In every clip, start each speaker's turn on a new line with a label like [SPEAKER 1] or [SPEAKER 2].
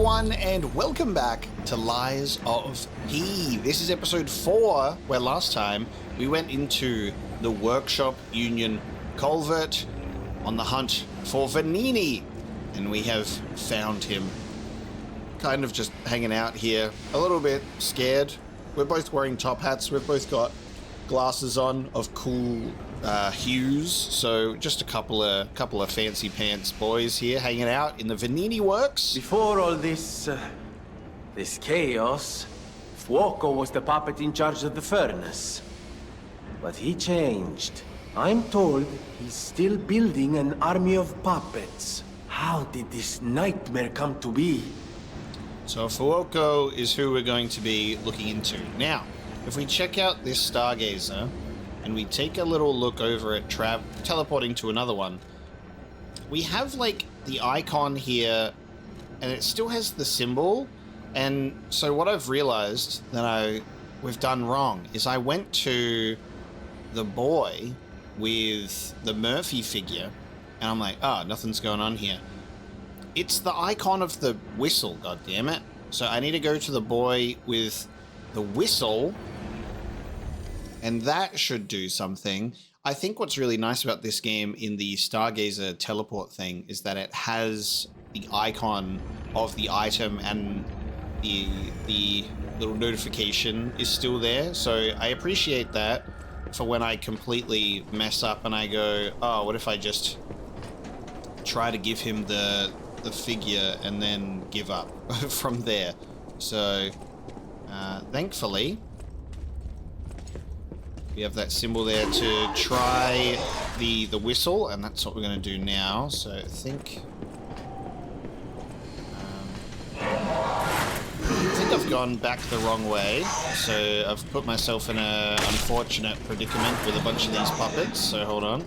[SPEAKER 1] everyone, and welcome back to Lies of P. This is episode 4, where last time we went into the Workshop Union Culvert on the hunt for Vanini, and we have found him. Kind of just hanging out here, a little bit scared. We're both wearing top hats, we've both got glasses on of cool hues, so just a couple of fancy pants boys here hanging out in the Vanini Works.
[SPEAKER 2] Before all this chaos, Fuoco was the puppet in charge of the furnace. But he changed. I'm told he's still building an army of puppets. How did this nightmare come to be?
[SPEAKER 1] So Fuoco is who we're going to be looking into. Now, if we check out this Stargazer, and we take a little look over at teleporting to another one, we have like the icon here, and it still has the symbol. And so what I've realized that we've done wrong is I went to the boy with the Murphy figure, and I'm like, oh, nothing's going on here. It's the icon of the whistle, goddammit. So I need to go to the boy with the whistle, and that should do something. I think what's really nice about this game in the Stargazer teleport thing is that it has the icon of the item, and the little notification is still there. So I appreciate that for when I completely mess up and I go, oh, what if I just try to give him the figure and then give up from there. So thankfully we have that symbol there to try the whistle, and that's what we're going to do now. So I think I've gone back the wrong way, so I've put myself in an unfortunate predicament with a bunch of these puppets. So hold on,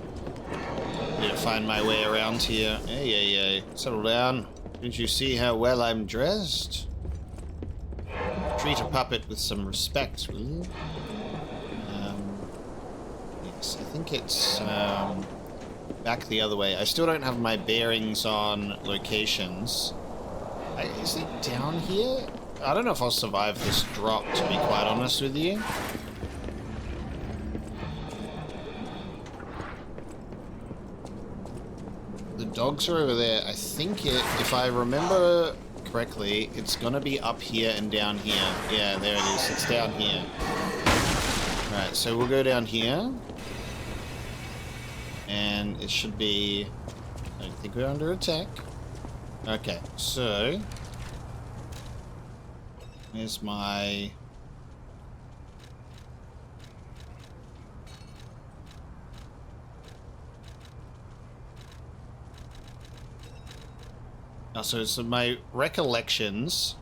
[SPEAKER 1] need to find my way around here. Hey, settle down. Didn't you see how well I'm dressed? Treat a puppet with some respect, will you? Yes, I think it's back the other way. I still don't have my bearings on locations. Is it down here? I don't know if I'll survive this drop, to be quite honest with you. The dogs are over there. I think if I remember correctly, it's gonna be up here and down here. Yeah, there it is. It's down here. Alright, so we'll go down here. And it should be... I don't think we're under attack. Okay, so... Here's my... So it's my recollections.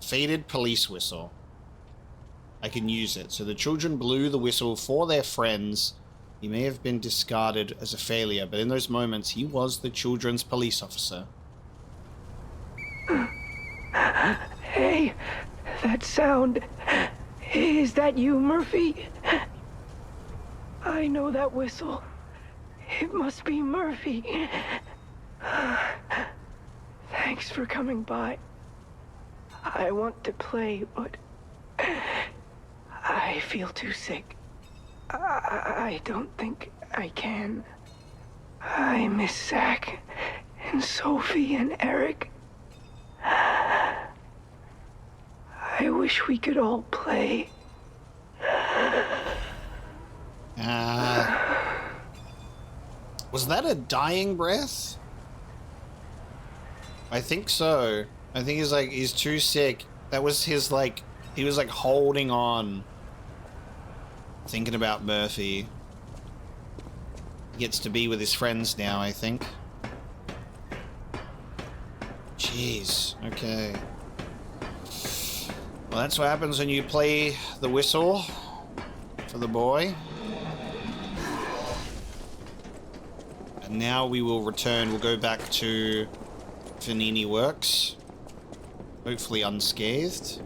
[SPEAKER 1] Faded police whistle. I can use it. So the children blew the whistle for their friends. He may have been discarded as a failure, but in those moments, he was the children's police officer.
[SPEAKER 3] Hey, that sound. Is that you, Murphy? I know that whistle. It must be Murphy. Thanks for coming by. I want to play, but I feel too sick. I don't think I can. I miss Zach and Sophie and Eric. I wish we could all play.
[SPEAKER 1] Was that a dying breath? I think so. I think he's too sick. That was his he was holding on. Thinking about Murphy. He gets to be with his friends now, I think. Jeez, okay. Well, that's what happens when you play the whistle for the boy. And now we will return. We'll go back to Vanini Works. Hopefully unscathed.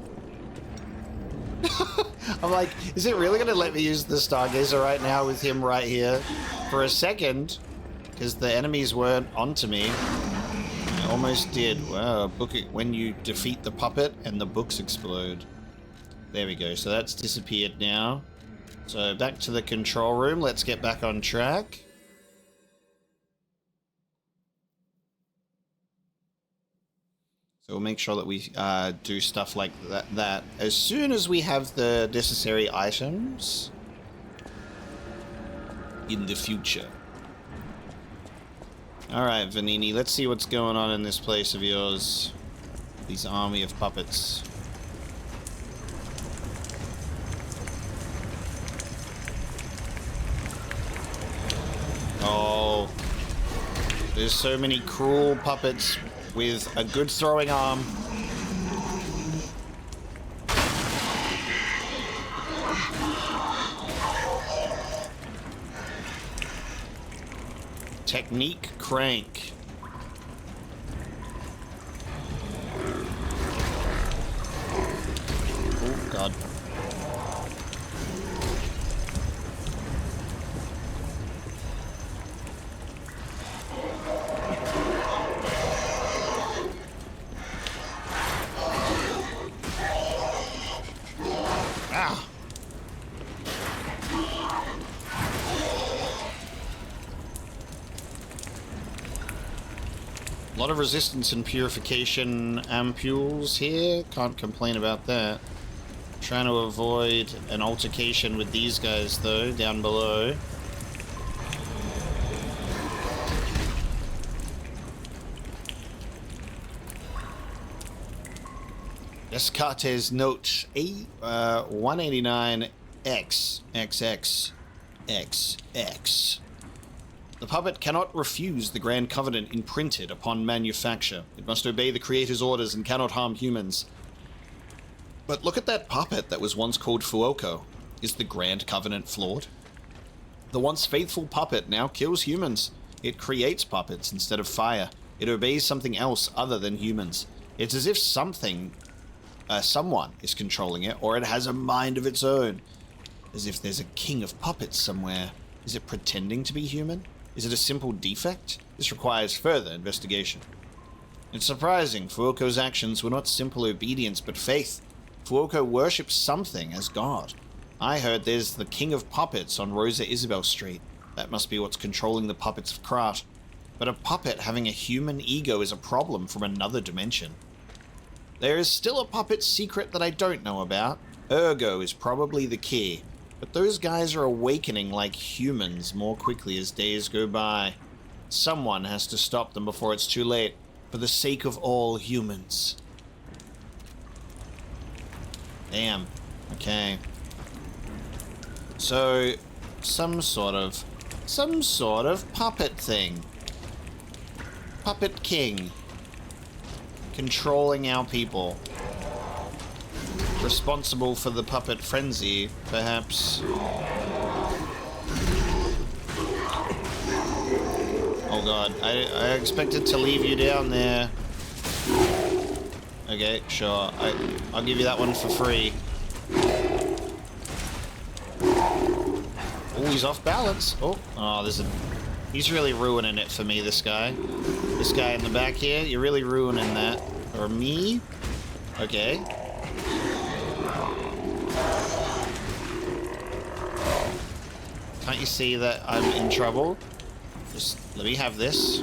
[SPEAKER 1] I'm like, is it really going to let me use the Stargazer right now with him right here? For a second, because the enemies weren't onto me. almost did. Wow, when you defeat the puppet and the books explode. There we go. So that's disappeared now. So back to the control room. Let's get back on track. So we'll make sure that we do stuff like that as soon as we have the necessary items in the future. Alright, Vanini, let's see what's going on in this place of yours. These army of puppets. Oh, there's so many cruel puppets with a good throwing arm. Technique crank. Oh, God. A lot of resistance and purification ampules here. Can't complain about that. Trying to avoid an altercation with these guys, though, down below. Descartes note 189X XX. The puppet cannot refuse the Grand Covenant imprinted upon manufacture. It must obey the Creator's orders and cannot harm humans. But look at that puppet that was once called Fuoco. Is the Grand Covenant flawed? The once faithful puppet now kills humans. It creates puppets instead of fire. It obeys something else other than humans. It's as if someone is controlling it, or it has a mind of its own. As if there's a king of puppets somewhere. Is it pretending to be human? Is it a simple defect? This requires further investigation. It's surprising Fuoco's actions were not simple obedience but faith. Fuoco worships something as God. I heard there's the king of puppets on Rosa Isabel Street. That must be what's controlling the puppets of Krat. But a puppet having a human ego is a problem from another dimension. There is still a puppet secret that I don't know about. Ergo is probably the key. But those guys are awakening like humans more quickly as days go by. Someone has to stop them before it's too late, for the sake of all humans. Damn. Okay. So, some sort of puppet thing. Puppet king. Controlling our people. Responsible for the puppet frenzy, perhaps. Oh god, I expected to leave you down there. Okay, sure. I'll give you that one for free. Oh, he's off balance. Oh, he's really ruining it for me, this guy. This guy in the back here, you're really ruining that. For me? Okay. Can't you see that I'm in trouble? Just let me have this.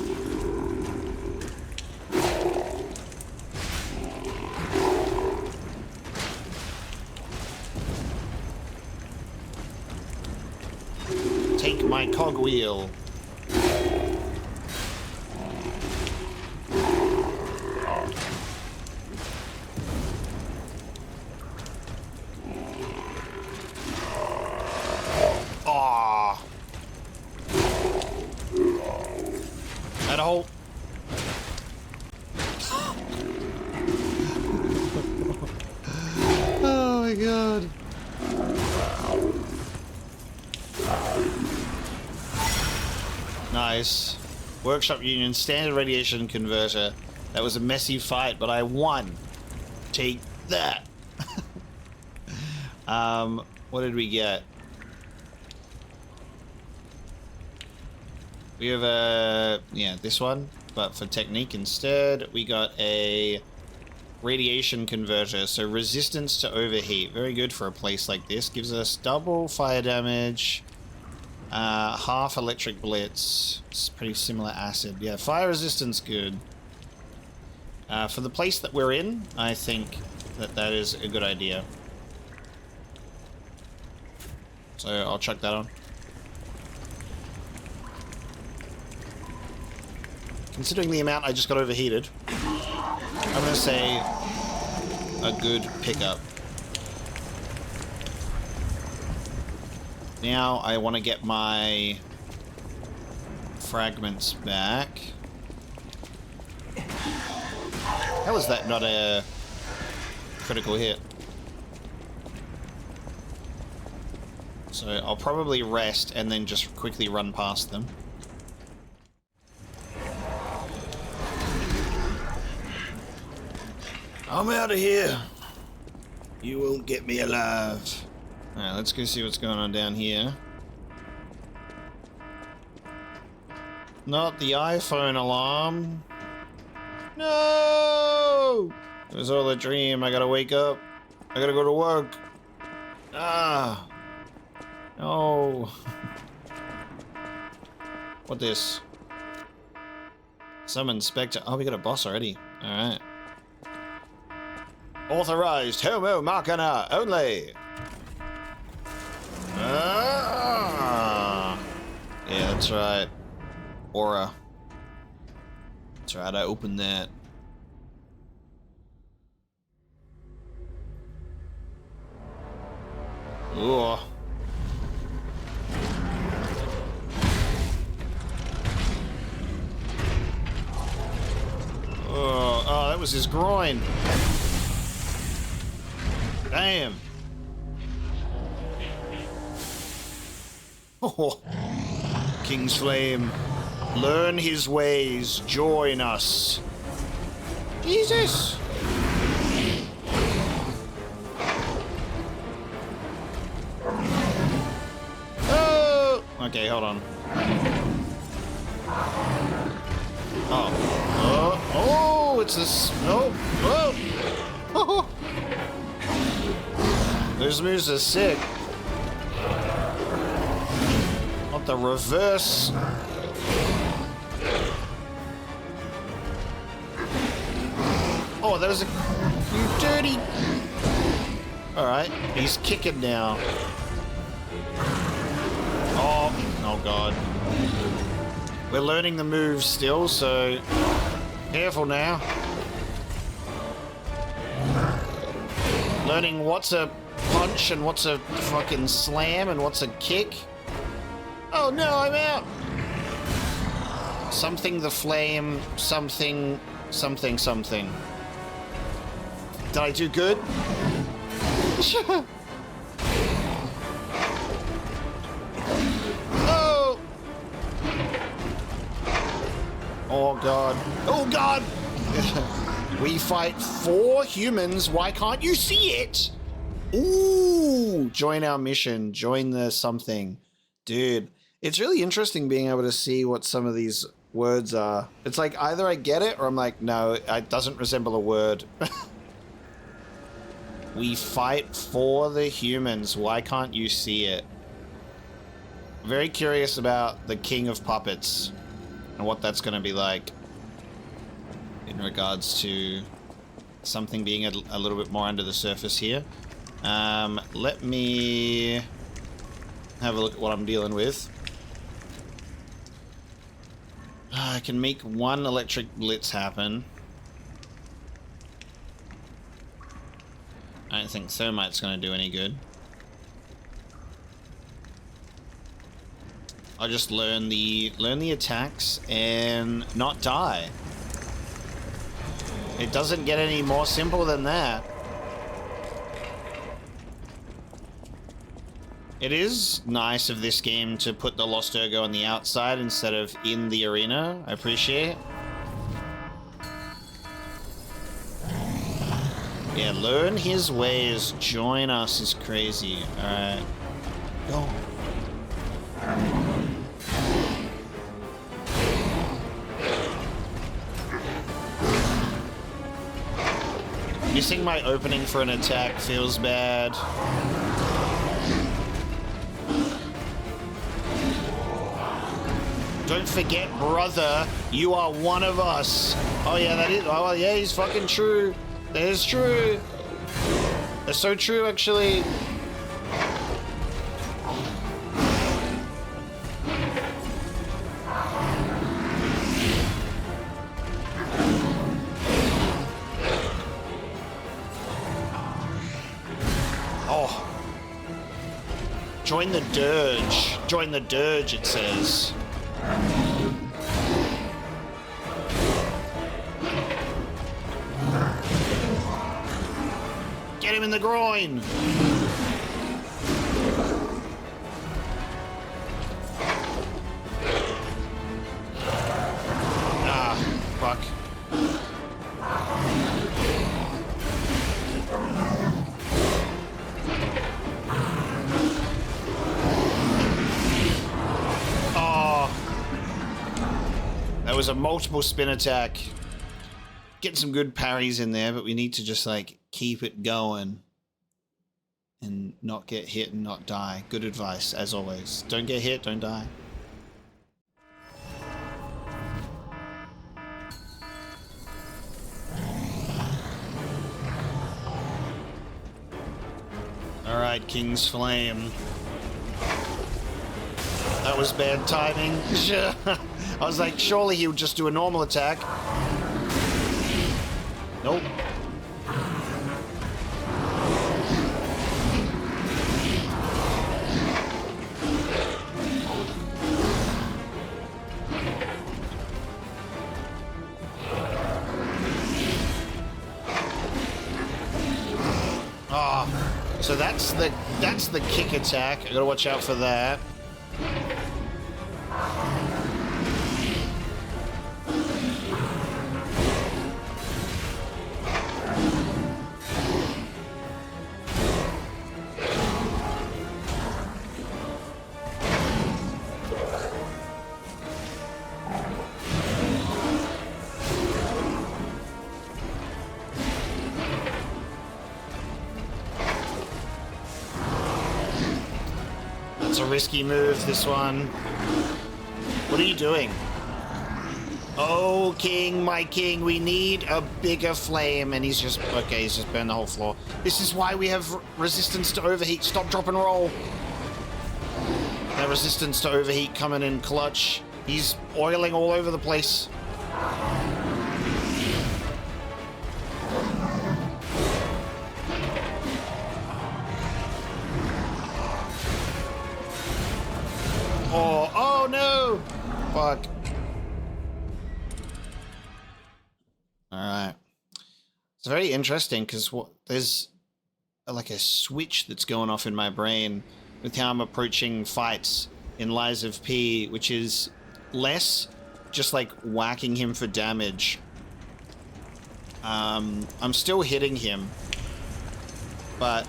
[SPEAKER 1] Take my cogwheel. Oh my god. Nice. Workshop Union, standard radiation converter. That was a messy fight, but I won. Take that. What did we get? We have yeah, this one, but for technique instead, we got a radiation converter, so resistance to overheat. Very good for a place like this. Gives us double fire damage, half electric blitz. It's pretty similar acid. Yeah, fire resistance good. For the place that we're in, I think that is a good idea. So I'll chuck that on. Considering the amount I just got overheated, I'm going to say a good pickup. Now I want to get my fragments back. How is that not a critical hit? So I'll probably rest and then just quickly run past them. I'm out of here. You won't get me alive. Alright, let's go see what's going on down here. Not the iPhone alarm. No! It was all a dream. I gotta wake up. I gotta go to work. Ah. No. What this? Summon Spectre. Oh, we got a boss already. Alright. Authorized Homo Machina only. Ah. Yeah, that's right. Aura. That's right, I opened that. Ooh. Oh, that was his groin. Damn. Oh. King's Flame. Learn his ways. Join us. Jesus. Oh. Okay, hold on. Oh. Oh, it's this. Oh. Oh. Those moves are sick. Not the reverse. Oh, that was a... You dirty... Alright, he's kicking now. Oh god. We're learning the moves still, so... Careful now. Learning what's a punch and what's a fucking slam and what's a kick. Oh no, I'm out! Something the flame, something... Something. Did I do good? Oh! Oh god. Oh god! We fight 4 humans, why can't you see it? Ooh! Join our mission, join the something. Dude, it's really interesting being able to see what some of these words are. It's like either I get it or I'm like, no, it doesn't resemble a word. We fight for the humans. Why can't you see it? Very curious about the King of Puppets and what that's going to be like in regards to something being a little bit more under the surface here. Let me have a look at what I'm dealing with. I can make 1 electric blitz happen. I don't think Thermite's going to do any good. I'll just learn the attacks and not die. It doesn't get any more simple than that. It is nice of this game to put the Lost Ergo on the outside instead of in the arena. I appreciate it. Yeah, learn his ways, join us is crazy. Alright. Go. Missing my opening for an attack feels bad. Don't forget, brother, you are one of us. Oh yeah, that is. Oh yeah, he's fucking true. That is true. That's so true, actually. Oh. Join the dirge. Join the dirge, it says. Get him in the groin! Ah, fuck. That was a multiple spin attack. Getting some good parries in there, but we need to just like keep it going and not get hit and not die. Good advice, as always. Don't get hit, don't die. Alright, King's Flame. That was bad timing. I was like, surely he would just do a normal attack. Nope. Ah, so that's the kick attack. I gotta watch out for that. It's a risky move, this one. What are you doing? Oh, King, my King, we need a bigger flame. And he's just, okay, he's just burned the whole floor. This is why we have resistance to overheat. Stop, drop, and roll. That resistance to overheat coming in clutch. He's oiling all over the place. Oh no! Fuck. Alright. It's very interesting because there's like a switch that's going off in my brain with how I'm approaching fights in Lies of P, which is less just like whacking him for damage. I'm still hitting him, but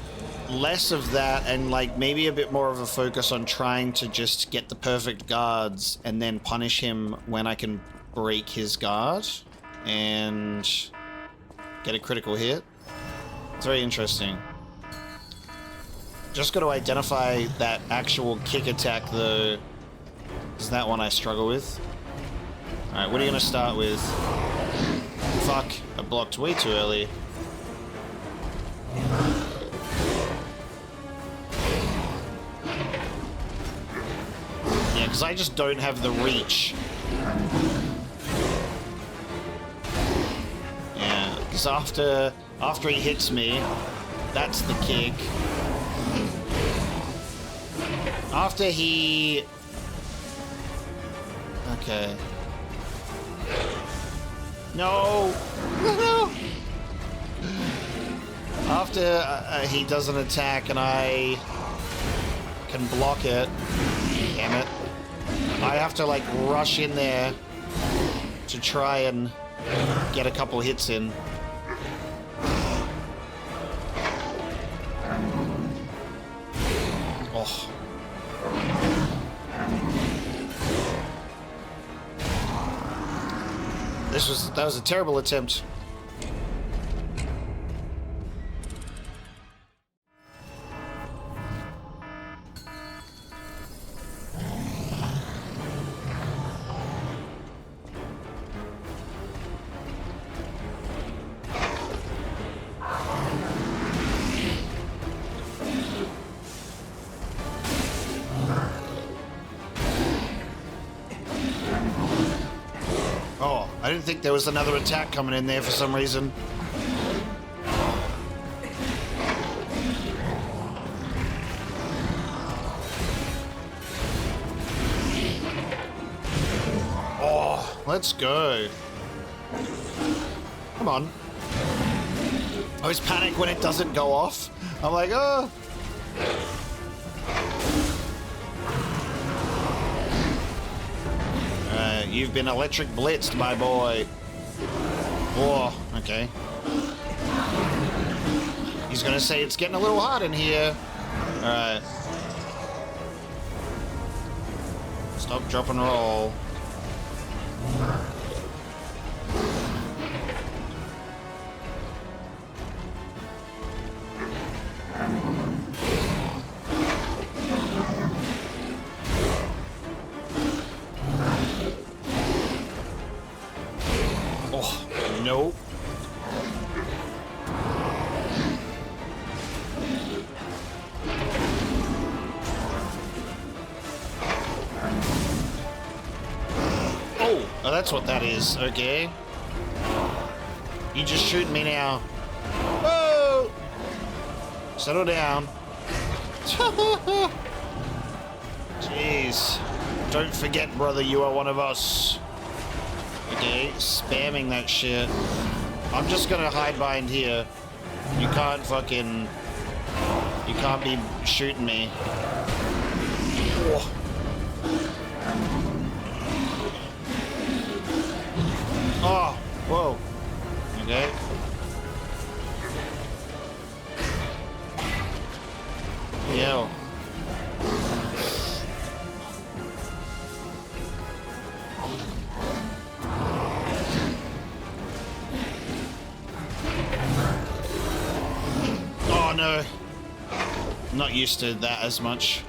[SPEAKER 1] less of that and like maybe a bit more of a focus on trying to just get the perfect guards and then punish him when I can break his guard and get a critical hit. It's very interesting. Just got to identify that actual kick attack though. Is that one I struggle with? Alright, what are you going to start with? Fuck, I blocked way too early. Yeah, because I just don't have the reach. Yeah, because after he hits me, that's the kick. After he... Okay. No! No! After he does an attack and I can block it, damn it, I have to like rush in there to try and get a couple hits in. Oh. That was a terrible attempt. I didn't think there was another attack coming in there for some reason. Oh, let's go. Come on. I always panic when it doesn't go off. I'm like, oh. You've been electric blitzed, my boy. Oh, okay. He's gonna say it's getting a little hot in here. Alright. Stop, drop, and roll. Nope. Oh, that's what that is. Okay. You just shoot me now. Whoa! Settle down. Jeez. Don't forget, brother, you are one of us. Okay, spamming that shit. I'm just gonna hide behind here. You can't fucking... You can't be shooting me. Oh. Oh, whoa. Okay. Yo. Oh no. I'm not used to that as much.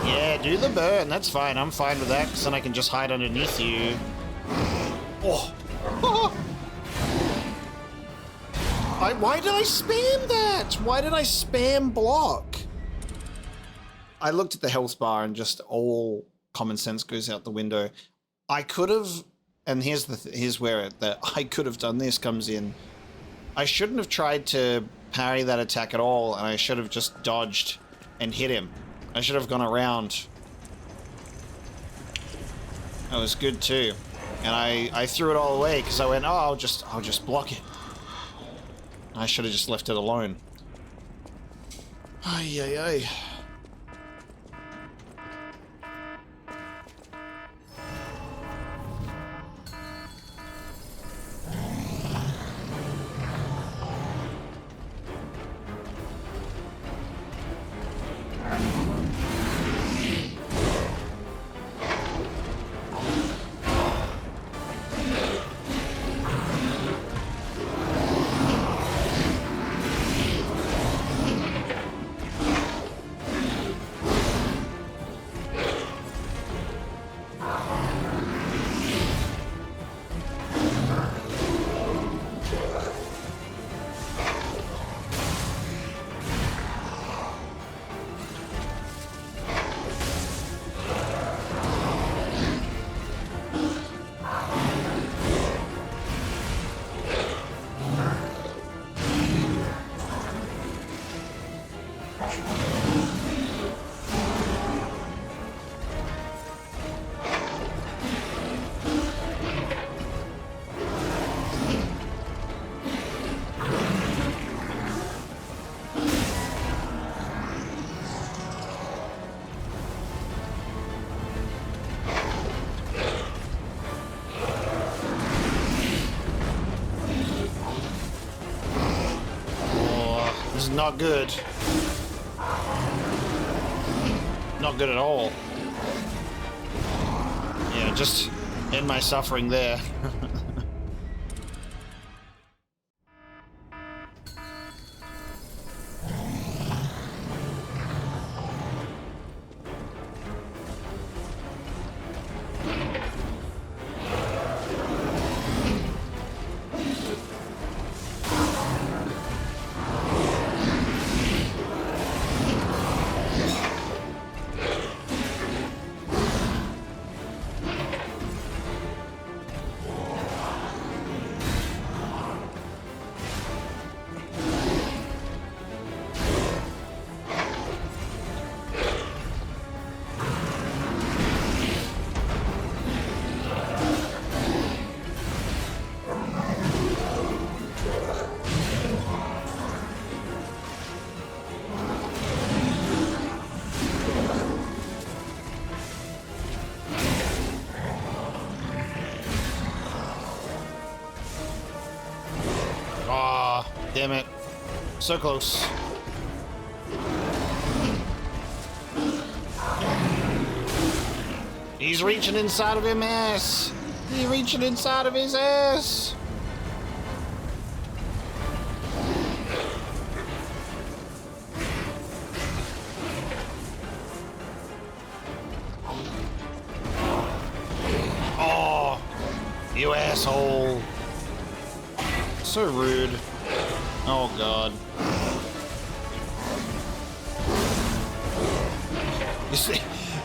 [SPEAKER 1] Yeah, do the burn. That's fine. I'm fine with that, because then I can just hide underneath you. Oh. Why did I spam that? Why did I spam block? I looked at the health bar and just all common sense goes out the window. I could have, and here's where the I could have done this comes in. I shouldn't have tried to parry that attack at all, and I should have just dodged and hit him. I should have gone around. That was good too. And I threw it all away because I went, oh, I'll just block it. I should have just left it alone. Ay, ay, ay. Not good. Not good at all. Yeah, just end my suffering there. Damn it. So close. He's reaching inside of his ass. He's reaching inside of his ass. Oh, you asshole. So rude. Oh, God. You see,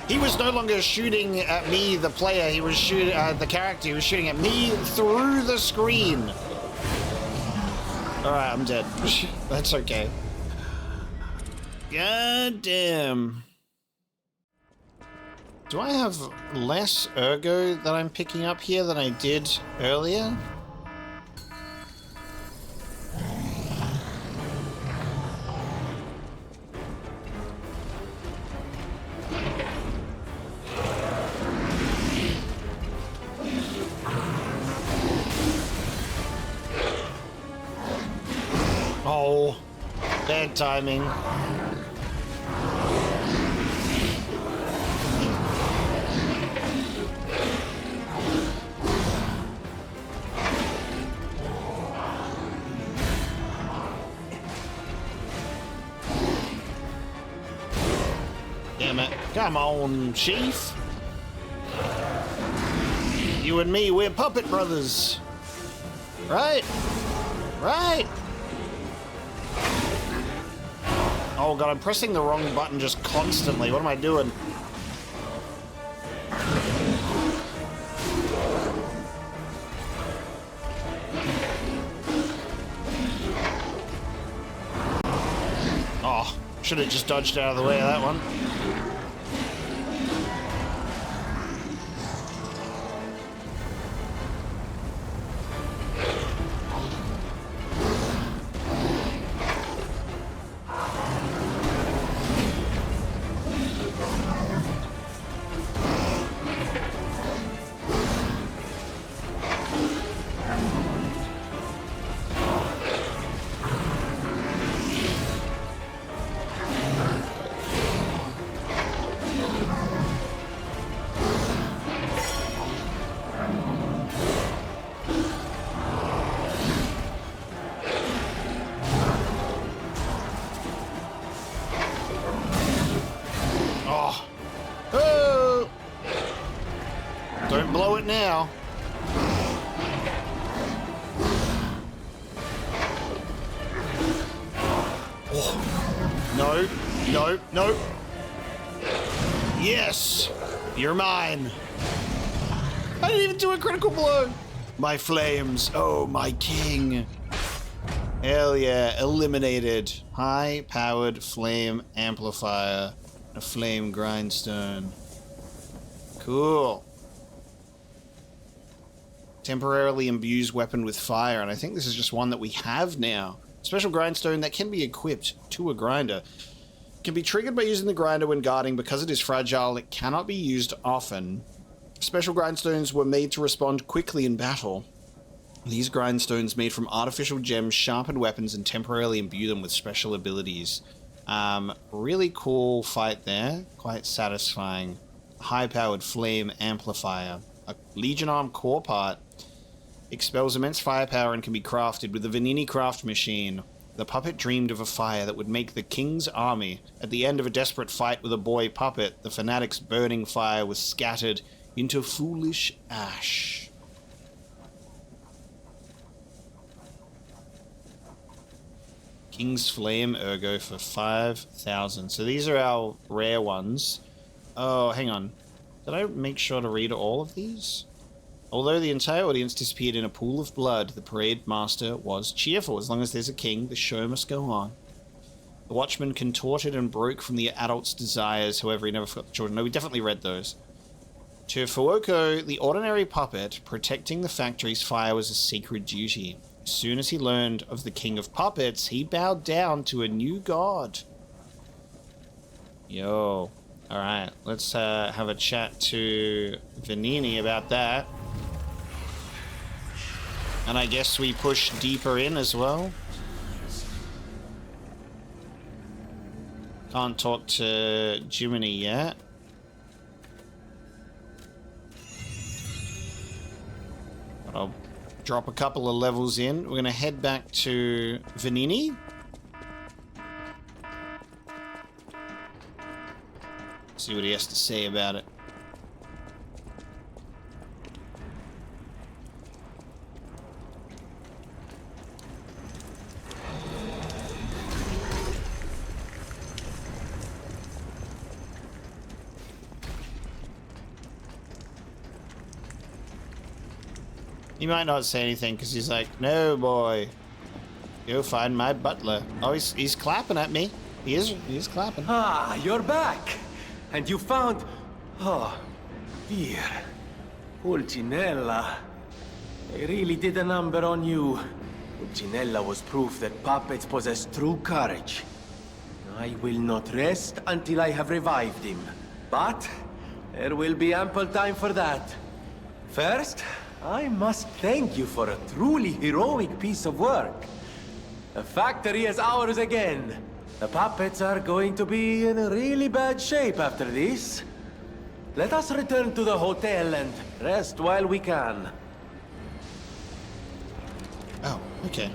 [SPEAKER 1] he was no longer shooting at me, the player. He was shooting the character. He was shooting at me through the screen. All right, I'm dead. That's okay. God damn. Do I have less ergo that I'm picking up here than I did earlier? Oh, bad timing. Damn it. Come on, Chief. You and me, we're puppet brothers. Right? Right? Oh god, I'm pressing the wrong button just constantly. What am I doing? Oh, should have just dodged out of the way of that one. Don't blow it now. Oh. No, no, no. Yes, you're mine. I didn't even do a critical blow. My flames, oh my king. Hell yeah, eliminated. High-powered flame amplifier. A flame grindstone. Cool. Temporarily imbues weapon with fire, and I think this is just one that we have now. Special grindstone that can be equipped to a grinder. Can be triggered by using the grinder when guarding. Because it is fragile, it cannot be used often. Special grindstones were made to respond quickly in battle. These grindstones made from artificial gems sharpen weapons and temporarily imbue them with special abilities. Really cool fight there. Quite satisfying. High-powered flame amplifier. A Legion Arm core part. Expels immense firepower and can be crafted with the Vanini craft machine. The puppet dreamed of a fire that would make the king's army. At the end of a desperate fight with a boy puppet, the fanatic's burning fire was scattered into foolish ash. King's Flame Ergo for 5,000. So these are our rare ones. Oh, hang on. Did I make sure to read all of these? Although the entire audience disappeared in a pool of blood, the parade master was cheerful. As long as there's a king, the show must go on. The watchman contorted and broke from the adult's desires, however, he never forgot the children. No, we definitely read those. To Fuoco, the ordinary puppet, protecting the factory's fire was a sacred duty. As soon as he learned of the king of puppets, he bowed down to a new god. Yo. Alright, let's have a chat to Vanini about that. And I guess we push deeper in as well. Can't talk to Jiminy yet. But I'll drop a couple of levels in. We're going to head back to Vanini. See what he has to say about it. He might not say anything because he's like, no, boy. Go find my butler. Oh, he's clapping at me. He is clapping.
[SPEAKER 2] Ah, you're back! And you found... Oh, dear. Pulcinella. They really did a number on you. Pulcinella was proof that puppets possess true courage. I will not rest until I have revived him. But there will be ample time for that. First, I must thank you for a truly heroic piece of work. The factory is ours again. The puppets are going to be in really bad shape after this. Let us return to the hotel and rest while we can.
[SPEAKER 1] Oh, okay.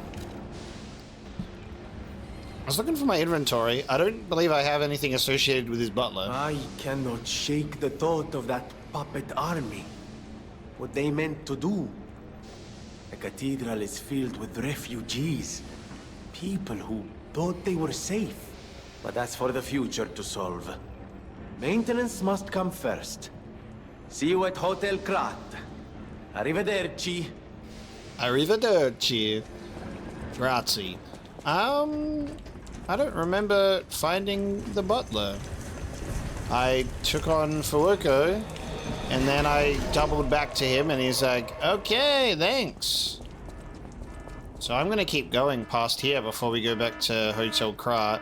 [SPEAKER 1] I was looking for my inventory. I don't believe I have anything associated with his butler.
[SPEAKER 2] I cannot shake the thought of that puppet army. What they meant to do. The cathedral is filled with refugees. People who thought they were safe. But that's for the future to solve. Maintenance must come first. See you at Hotel Krat. Arrivederci.
[SPEAKER 1] Arrivederci. Grazie. I don't remember finding the butler. I took on Fuoco, and then I doubled back to him, and he's like, okay, thanks. So I'm gonna keep going past here before we go back to Hotel Krat.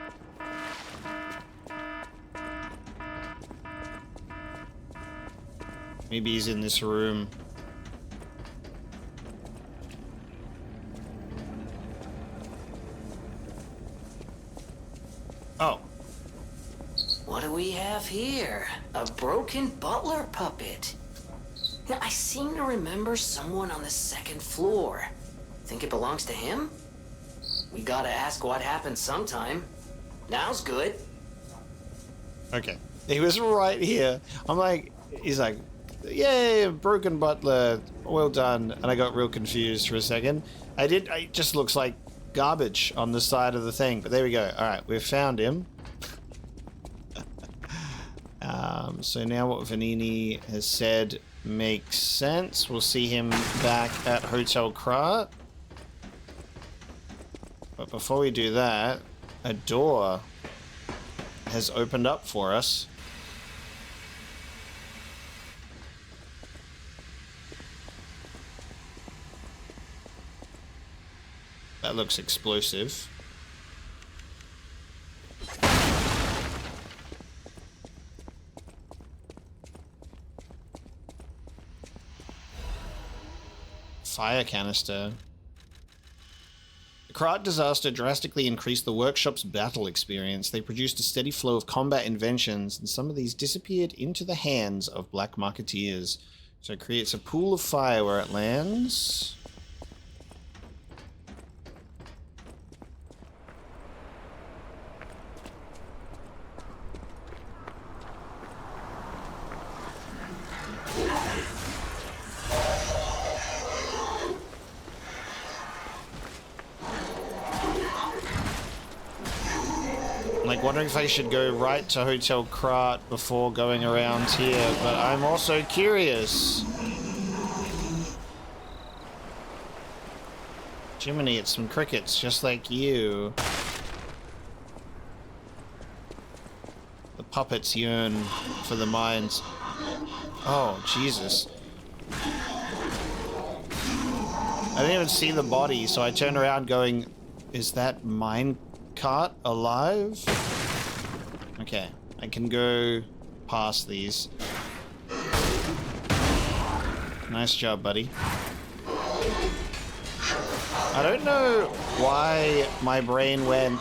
[SPEAKER 1] Maybe he's in this room. Oh.
[SPEAKER 4] What do we have here? A broken butler puppet. Now, I seem to remember someone on the second floor. Think it belongs to him? We gotta ask what happened sometime. Now's good.
[SPEAKER 1] Okay. He was right here. I'm like, he's like, yay, broken butler, well done. And I got real confused for a second. It just looks like garbage on the side of the thing, but there we go. All right, we've found him. So now what Vanini has said makes sense. We'll see him back at Hotel Krat. But before we do that, a door has opened up for us. That looks explosive. Fire canister. The Krat disaster drastically increased the workshop's battle experience. They produced a steady flow of combat inventions, and some of these disappeared into the hands of black marketeers. So it creates a pool of fire where it lands. Wondering if I should go right to Hotel Krat before going around here, but I'm also curious. Jiminy, it's some crickets, just like you. The puppets yearn for the mines. Oh, Jesus. I didn't even see the body, so I turned around going, is that mine cart alive? Okay, I can go past these. Nice job, buddy. I don't know why my brain went,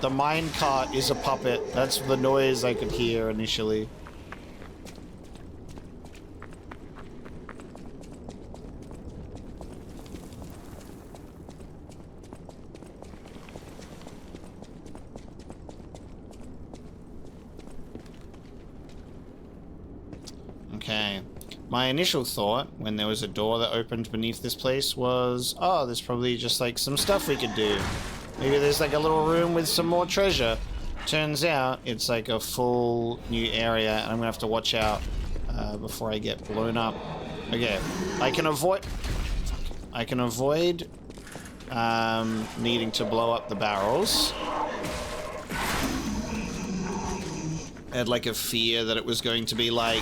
[SPEAKER 1] the mine cart is a puppet. That's the noise I could hear initially. Okay. My initial thought, when there was a door that opened beneath this place, was, oh, there's probably just like some stuff we could do. Maybe there's like a little room with some more treasure. Turns out it's like a full new area, and I'm gonna have to watch out before I get blown up. Okay, I can avoid needing to blow up the barrels. I had like a fear that it was going to be like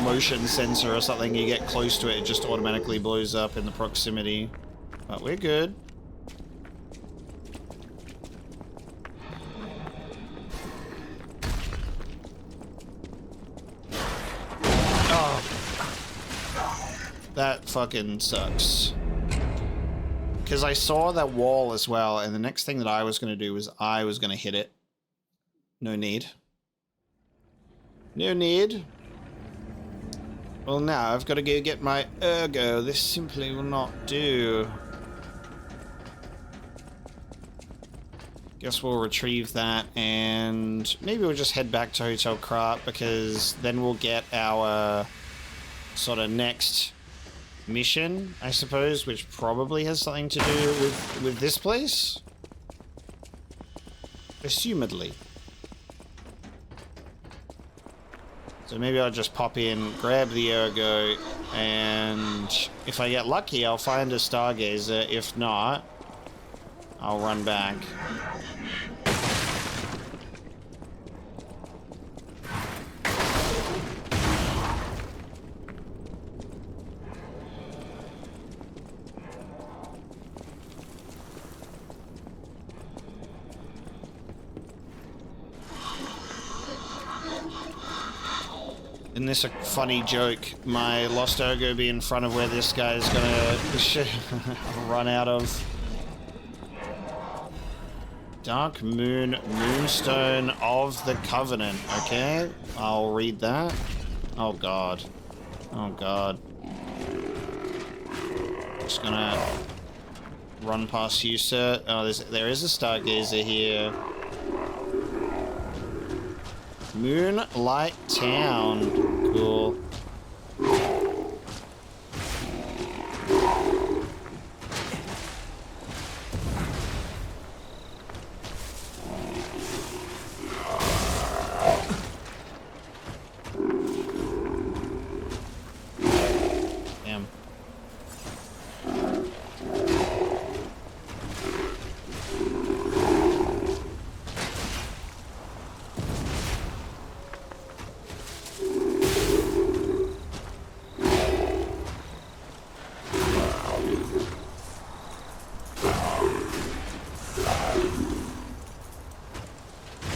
[SPEAKER 1] motion sensor or something. You get close to it, it just automatically blows up in the proximity. But we're good. Oh. That fucking sucks. Because I saw that wall as well, and the next thing that I was going to do was I was going to hit it. No need. No need. Well, now I've got to go get my ergo. This simply will not do. Guess we'll retrieve that, and maybe we'll just head back to Hotel Krat, because then we'll get our sort of next mission, I suppose, which probably has something to do with this place. Assumedly. So maybe I'll just pop in, grab the ergo, and if I get lucky, I'll find a stargazer. If not, I'll run back. Isn't this a funny joke? My lost ergo be in front of where this guy is gonna run out of. Dark Moon, Moonstone of the Covenant. Okay, I'll read that. Oh god. Oh god. Just gonna run past you, sir. Oh, there is a stargazer here. Moonlight Town. Cool. Damn.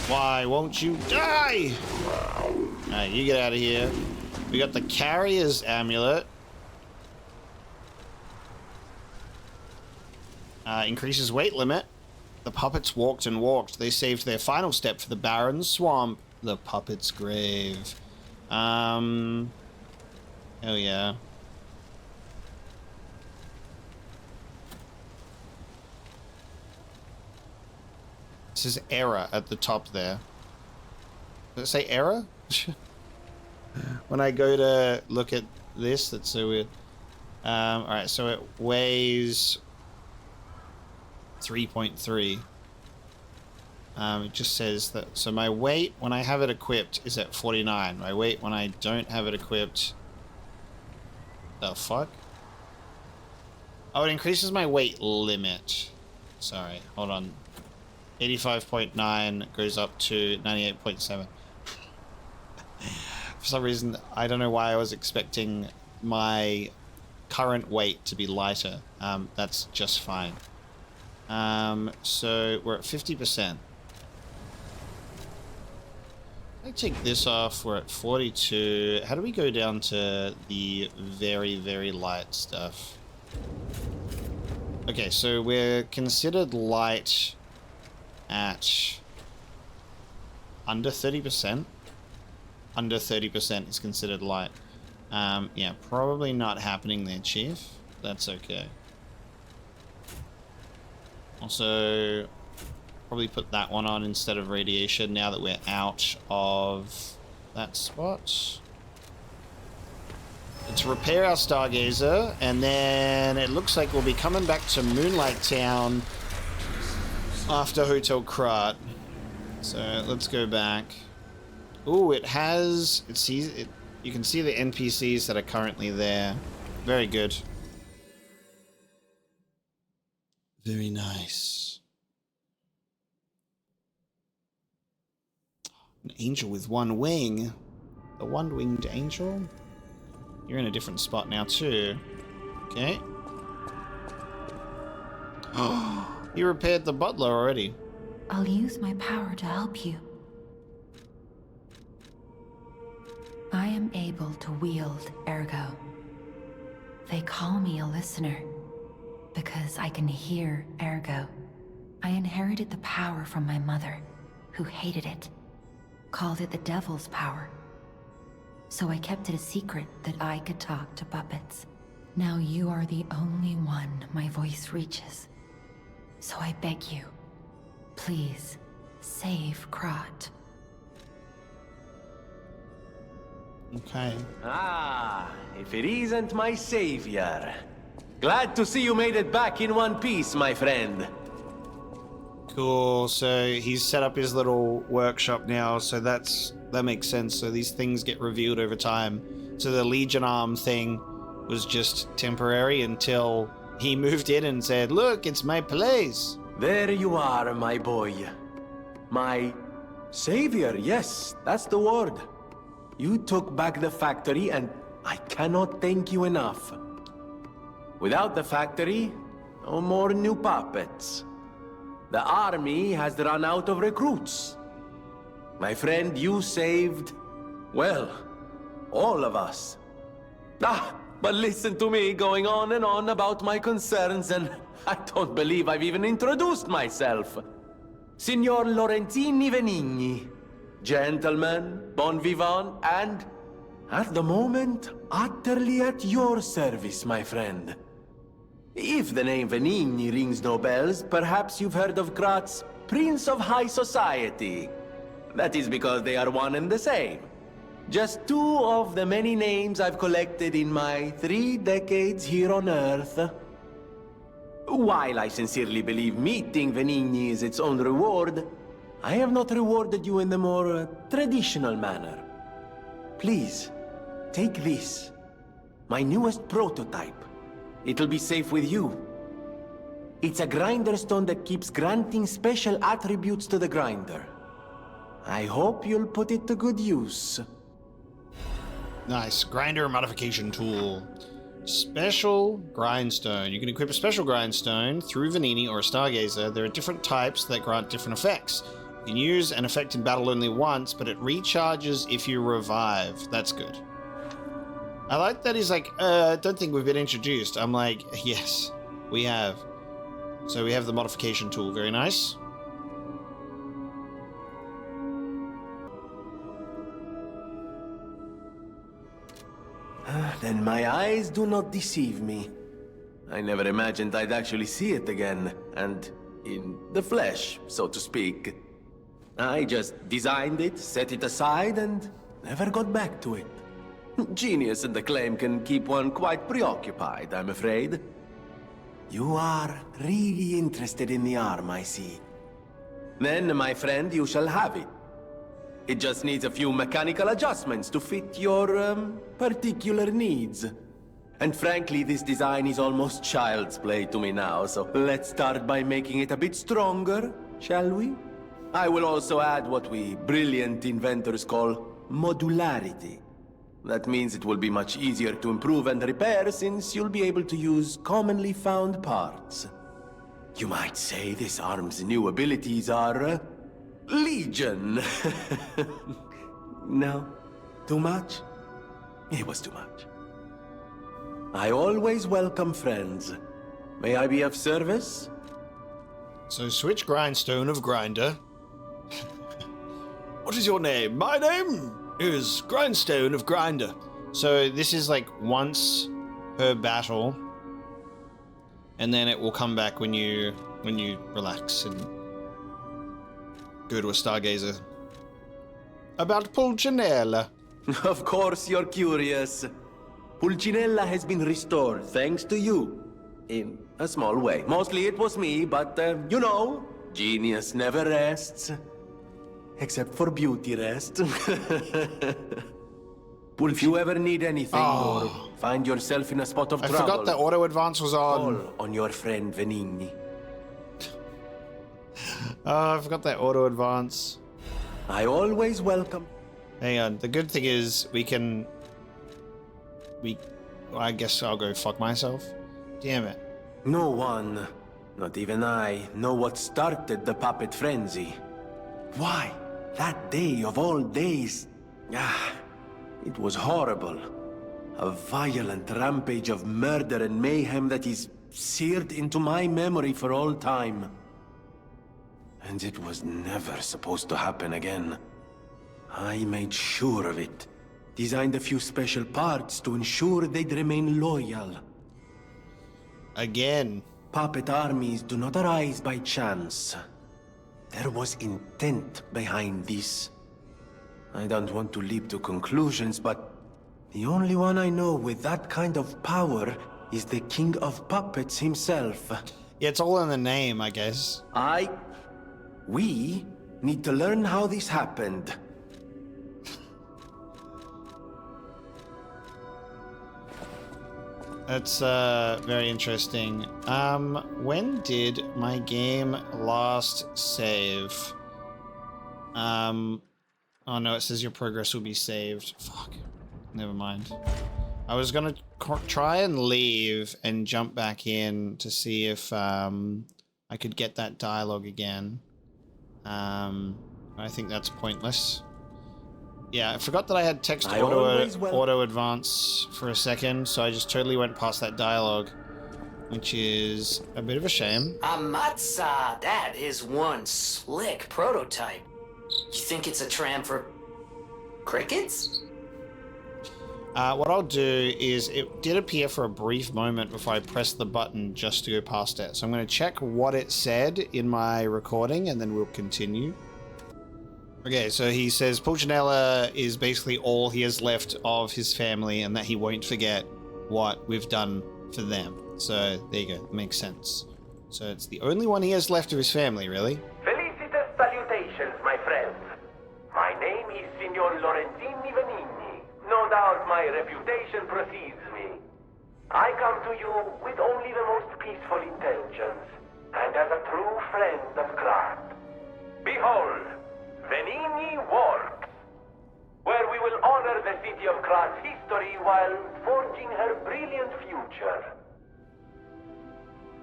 [SPEAKER 1] Why won't you die? Alright, you get out of here. We got the Carrier's Amulet. Increases weight limit. The puppets walked and walked. They saved their final step for the barren swamp. The puppet's grave. Hell yeah. It says error at the top there. Does it say error? When I go to look at this, that's so weird. Alright, so it weighs 3.3. It just says that, so my weight when I have it equipped is at 49. My weight when I don't have it equipped, the fuck? Oh, it increases my weight limit. Sorry, hold on. 85.9 goes up to 98.7. For some reason, I don't know why I was expecting my current weight to be lighter. That's just fine. So we're at 50%. I take this off, we're at 42. How do we go down to the very, very light stuff? Okay, so we're considered light at under 30%. Under 30% is considered light. Yeah, probably not happening there, Chief. That's okay. Also, probably put that one on instead of radiation now that we're out of that spot. To repair our Stargazer, and then it looks like we'll be coming back to Moonlight Town after Hotel Krat. So let's go back. Ooh, it has... you can see the NPCs that are currently there. Very good. Very nice. An angel with one wing. The one-winged angel? You're in a different spot now too. Okay. Oh, you repaired the butler already.
[SPEAKER 5] I'll use my power to help you. I am able to wield ergo. They call me a listener because I can hear ergo. I inherited the power from my mother, who hated it, called it the devil's power. So I kept it a secret that I could talk to puppets. Now you are the only one my voice reaches. So I beg you, please, save Krat.
[SPEAKER 1] Okay.
[SPEAKER 2] Ah, if it isn't my savior. Glad to see you made it back in one piece, my friend.
[SPEAKER 1] Cool. So he's set up his little workshop now, so that makes sense. So these things get revealed over time. So the Legion Arm thing was just temporary until he moved in and said, "Look, it's my place."
[SPEAKER 2] There you are, my boy. My savior, yes, that's the word. You took back the factory, and I cannot thank you enough. Without the factory, no more new puppets. The army has run out of recruits. My friend, you saved, well, all of us. But listen to me going on and on about my concerns, and I don't believe I've even introduced myself. Signor Lorenzini Venigni. Gentleman, bon vivant, and, at the moment, utterly at your service, my friend. If the name Venigni rings no bells, perhaps you've heard of Krat's Prince of High Society. That is because they are one and the same. Just two of the many names I've collected in my 3 decades here on Earth. While I sincerely believe meeting Venigni is its own reward, I have not rewarded you in the more traditional manner. Please, take this. My newest prototype. It'll be safe with you. It's a grinder stone that keeps granting special attributes to the grinder. I hope you'll put it to good use.
[SPEAKER 1] Nice. Grinder modification tool. Special grindstone. You can equip a special grindstone through Venigni or a Stargazer. There are different types that grant different effects. You can use an effect in battle only once, but it recharges if you revive. That's good. I like that he's like, I don't think we've been introduced. I'm like, yes, we have. So we have the modification tool. Very nice.
[SPEAKER 2] Then my eyes do not deceive me. I never imagined I'd actually see it again, and in the flesh, so to speak. I just designed it, set it aside, and never got back to it. Genius and acclaim can keep one quite preoccupied, I'm afraid. You are really interested in the arm, I see. Then, my friend, you shall have it. It just needs a few mechanical adjustments to fit your, particular needs. And frankly, this design is almost child's play to me now, so let's start by making it a bit stronger, shall we? I will also add what we brilliant inventors call modularity. That means it will be much easier to improve and repair since you'll be able to use commonly found parts. You might say this arm's new abilities are, legion. No? Too much? It was too much. I always welcome friends. May I be of service?
[SPEAKER 1] So switch grindstone of grinder. What is your name? My name is Grindstone of Grinder. So this is like once per battle, and then it will come back when you relax and go to a stargazer. About Pulcinella.
[SPEAKER 2] Of course you're curious. Pulcinella has been restored thanks to you. In a small way. Mostly it was me, but you know, genius never rests. Except for beauty rest. If you ever need anything or find yourself in a spot of trouble,
[SPEAKER 1] I forgot that auto advance was on.
[SPEAKER 2] call on your friend Venigni.
[SPEAKER 1] Oh, I forgot that auto advance.
[SPEAKER 2] I always welcome.
[SPEAKER 1] Hang on. The good thing is I guess I'll go fuck myself. Damn it.
[SPEAKER 2] No one, not even I, know what started the puppet frenzy. Why? That day of all days. It was horrible. A violent rampage of murder and mayhem that is seared into my memory for all time. And it was never supposed to happen again. I made sure of it. Designed a few special parts to ensure they'd remain loyal.
[SPEAKER 1] Again.
[SPEAKER 2] Puppet armies do not arise by chance. There was intent behind this. I don't want to leap to conclusions, but the only one I know with that kind of power is the King of Puppets himself.
[SPEAKER 1] Yeah, it's all in the name, I guess.
[SPEAKER 2] We need to learn how this happened.
[SPEAKER 1] That's very interesting. When did my game last save? Oh no, it says your progress will be saved. Fuck. Never mind. I was gonna try and leave and jump back in to see if I could get that dialogue again. I think that's pointless. Yeah, I forgot that I had text auto advance for a second, so I just totally went past that dialogue, which is a bit of a shame.
[SPEAKER 4] Amatsa, that is one slick prototype. You think it's a tram for crickets?
[SPEAKER 1] What I'll do is, it did appear for a brief moment before I pressed the button just to go past it. So I'm going to check what it said in my recording, and then we'll continue. Okay, so he says Pulcinella is basically all he has left of his family, and that he won't forget what we've done for them. So there you go, makes sense. So it's the only one he has left of his family, really.
[SPEAKER 6] Felicitous salutations, my friends. My name is Signor Lorenzini Venigni. No doubt my reputation precedes me. I come to you with only the most peaceful intentions, and as a true friend of craft. Behold, Venigni Works, where we will honor the city of Krat's history while forging her brilliant future.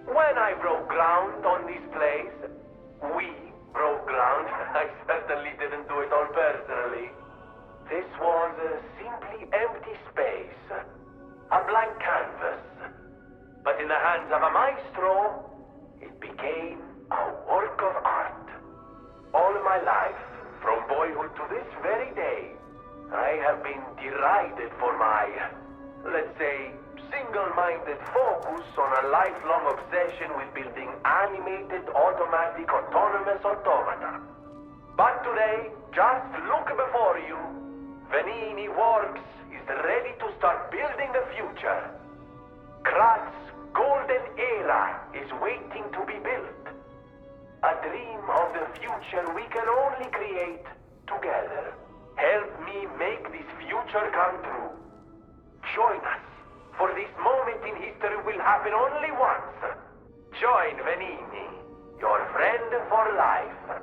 [SPEAKER 6] When I broke ground on this place, we broke ground. I certainly didn't do it all personally. This was a simply empty space, a blank canvas. But in the hands of a maestro, it became a work of art. All my life, from boyhood to this very day, I have been derided for my, let's say, single-minded focus on a lifelong obsession with building animated, automatic, autonomous automata. But today, just look before you. Venigni Works is ready to start building the future. Krat's golden era is waiting to be built. A dream of the future we can only create together. Help me make this future come true. Join us, for this moment in history will happen only once. Join Venigni, your friend for life.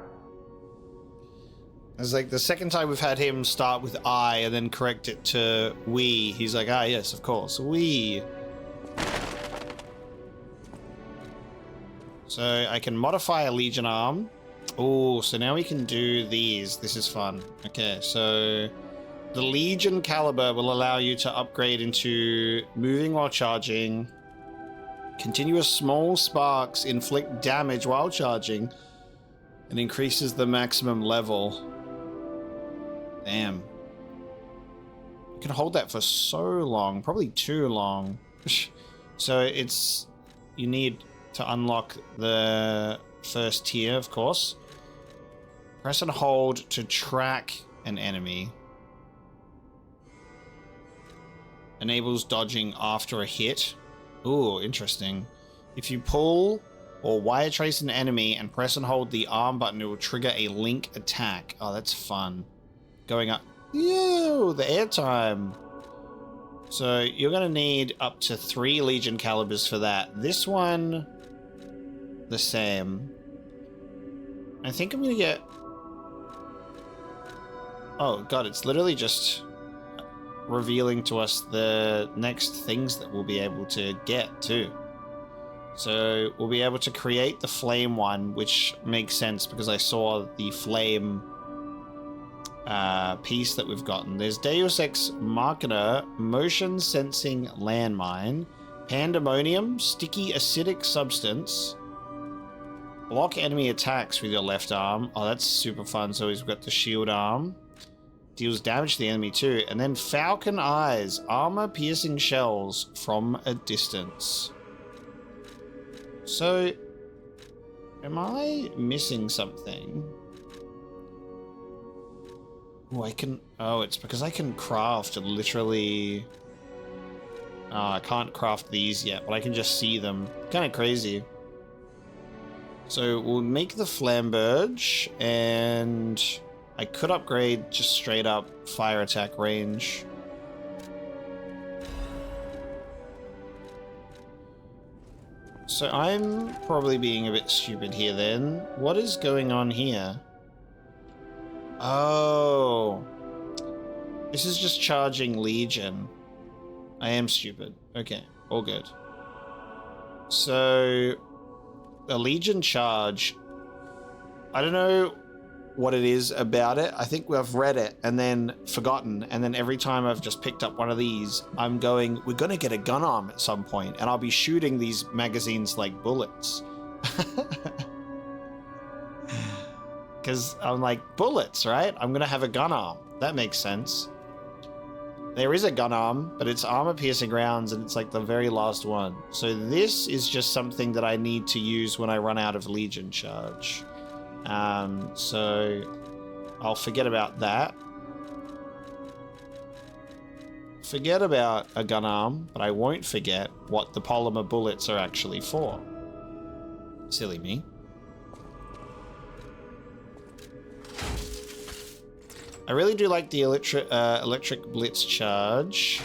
[SPEAKER 1] It's like the second time we've had him start with I and then correct it to we. He's like, ah, yes, of course, we. So I can modify a Legion arm. Oh, so now we can do these. This is fun. Okay, so the Legion caliber will allow you to upgrade into moving while charging, Continuous small sparks inflict damage while charging and increases the maximum level. Damn. You can hold that for so long, probably too long. So it's, you need to unlock the first tier, of course. Press and hold to track an enemy. Enables dodging after a hit. Ooh, interesting. If you pull or wire trace an enemy and press and hold the arm button, it will trigger a link attack. Oh, that's fun. Going up. Ew, the airtime. So you're going to need up to 3 Legion calibers for that. This one, the same. I think I'm going to get... Oh, God, it's literally just revealing to us the next things that we'll be able to get, too. So we'll be able to create the flame one, which makes sense because I saw the flame piece that we've gotten. There's Deus Ex Machina, motion sensing landmine, pandemonium, sticky acidic substance, block enemy attacks with your left arm. Oh, that's super fun. So we've got the shield arm, deals damage to the enemy too, and then falcon eyes, armor piercing shells from a distance. So am I missing something? Oh, I can... Oh, it's because I can craft literally... Oh, I can't craft these yet, but I can just see them. Kind of crazy. So we'll make the Flamberge, and I could upgrade just straight up fire attack range. So I'm probably being a bit stupid here then. What is going on here? Oh, this is just charging Legion. I am stupid. Okay, all good. So, a Legion charge. I don't know what it is about it. I think I've read it and then forgotten. And then every time I've just picked up one of these, I'm going, we're going to get a gun arm at some point, and I'll be shooting these magazines like bullets. Because I'm like, bullets, right? I'm going to have a gun arm. That makes sense. There is a gun arm, but it's armor-piercing rounds, and it's like the very last one. So this is just something that I need to use when I run out of Legion charge. So I'll forget about that. Forget about a gun arm, but I won't forget what the polymer bullets are actually for. Silly me. I really do like the electric blitz charge.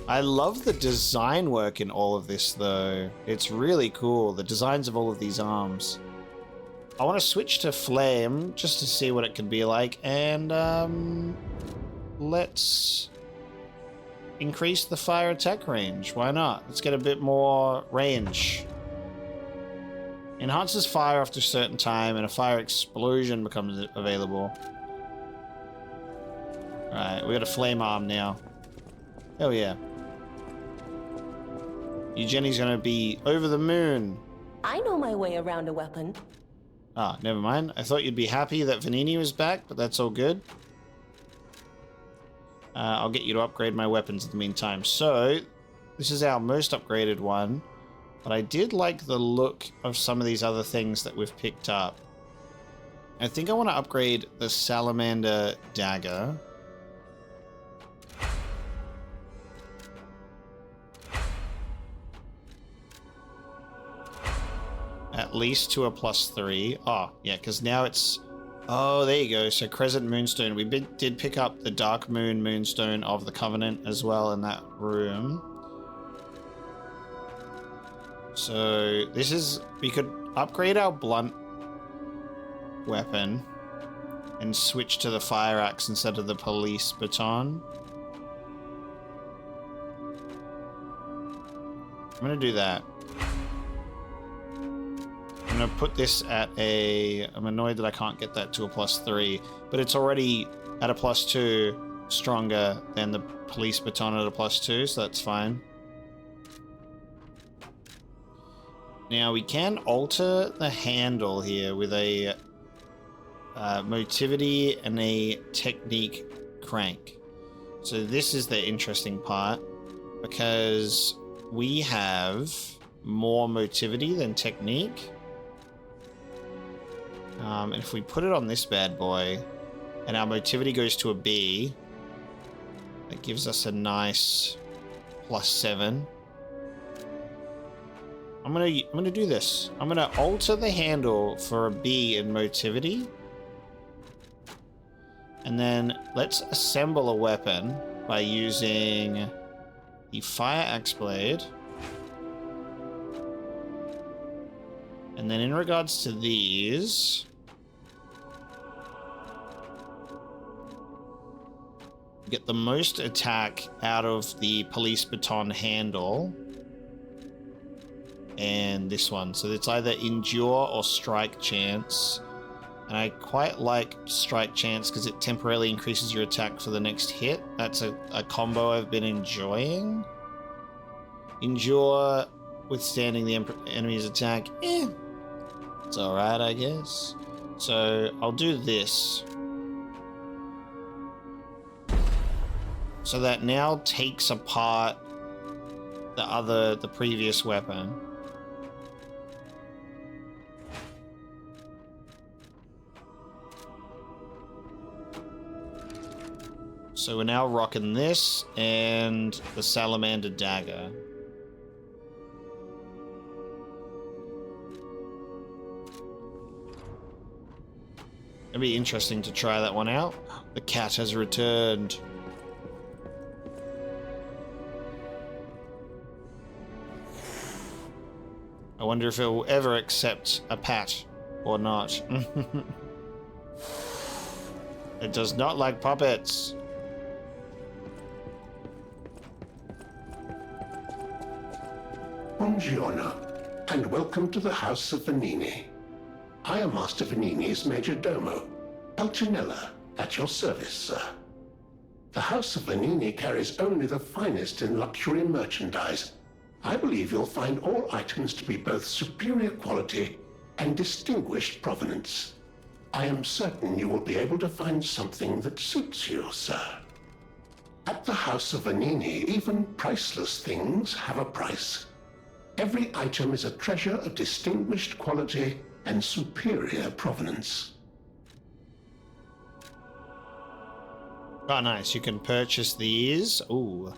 [SPEAKER 1] I love the design work in all of this, though. It's really cool, the designs of all of these arms. I want to switch to flame just to see what it can be like, and let's increase the fire attack range. Why not? Let's get a bit more range. Enhances fire after a certain time, and a fire explosion becomes available. Alright, we got a flame arm now. Hell yeah. Eugenie's gonna be over the moon.
[SPEAKER 7] I know my way around a weapon.
[SPEAKER 1] Ah, never mind. I thought you'd be happy that Vanini was back, but that's all good. I'll get you to upgrade my weapons in the meantime. So, this is our most upgraded one. But I did like the look of some of these other things that we've picked up. I think I want to upgrade the Salamander Dagger. At least to a +3. Oh, yeah, because now it's... Oh, there you go. So Crescent Moonstone. We did pick up the Dark Moon Moonstone of the Covenant as well in that room. So this is... We could upgrade our blunt weapon and switch to the fire axe instead of the police baton. I'm going to do that. I'm going to put this at a... I'm annoyed that I can't get that to a +3, but it's already at a +2 stronger than the police baton at a +2, so that's fine. Now we can alter the handle here with a motivity and a technique crank. So this is the interesting part, because we have more motivity than technique. And if we put it on this bad boy, and our motivity goes to a B, that gives us a nice +7. I'm gonna do this. I'm gonna alter the handle for a B in motivity. And then let's assemble a weapon by using the fire axe blade. And then in regards to these, get the most attack out of the police baton handle and this one. So it's either endure or strike chance. And I quite like strike chance because it temporarily increases your attack for the next hit. That's a combo I've been enjoying. Endure, withstanding the enemy's attack. It's alright, I guess. So I'll do this. So that now takes apart the previous weapon. So we're now rocking this and the salamander dagger. It'd be interesting to try that one out. The cat has returned. I wonder if it will ever accept a pat or not. It does not like puppets.
[SPEAKER 8] Buongiorno, and welcome to the House of Venini. I am Master Venini's Major Domo, Pulcinella, at your service, sir. The House of Venini carries only the finest in luxury merchandise. I believe you'll find all items to be both superior quality and distinguished provenance. I am certain you will be able to find something that suits you, sir. At the House of Venini, even priceless things have a price. Every item is a treasure of distinguished quality and superior provenance.
[SPEAKER 1] Oh, nice. You can purchase these. Ooh.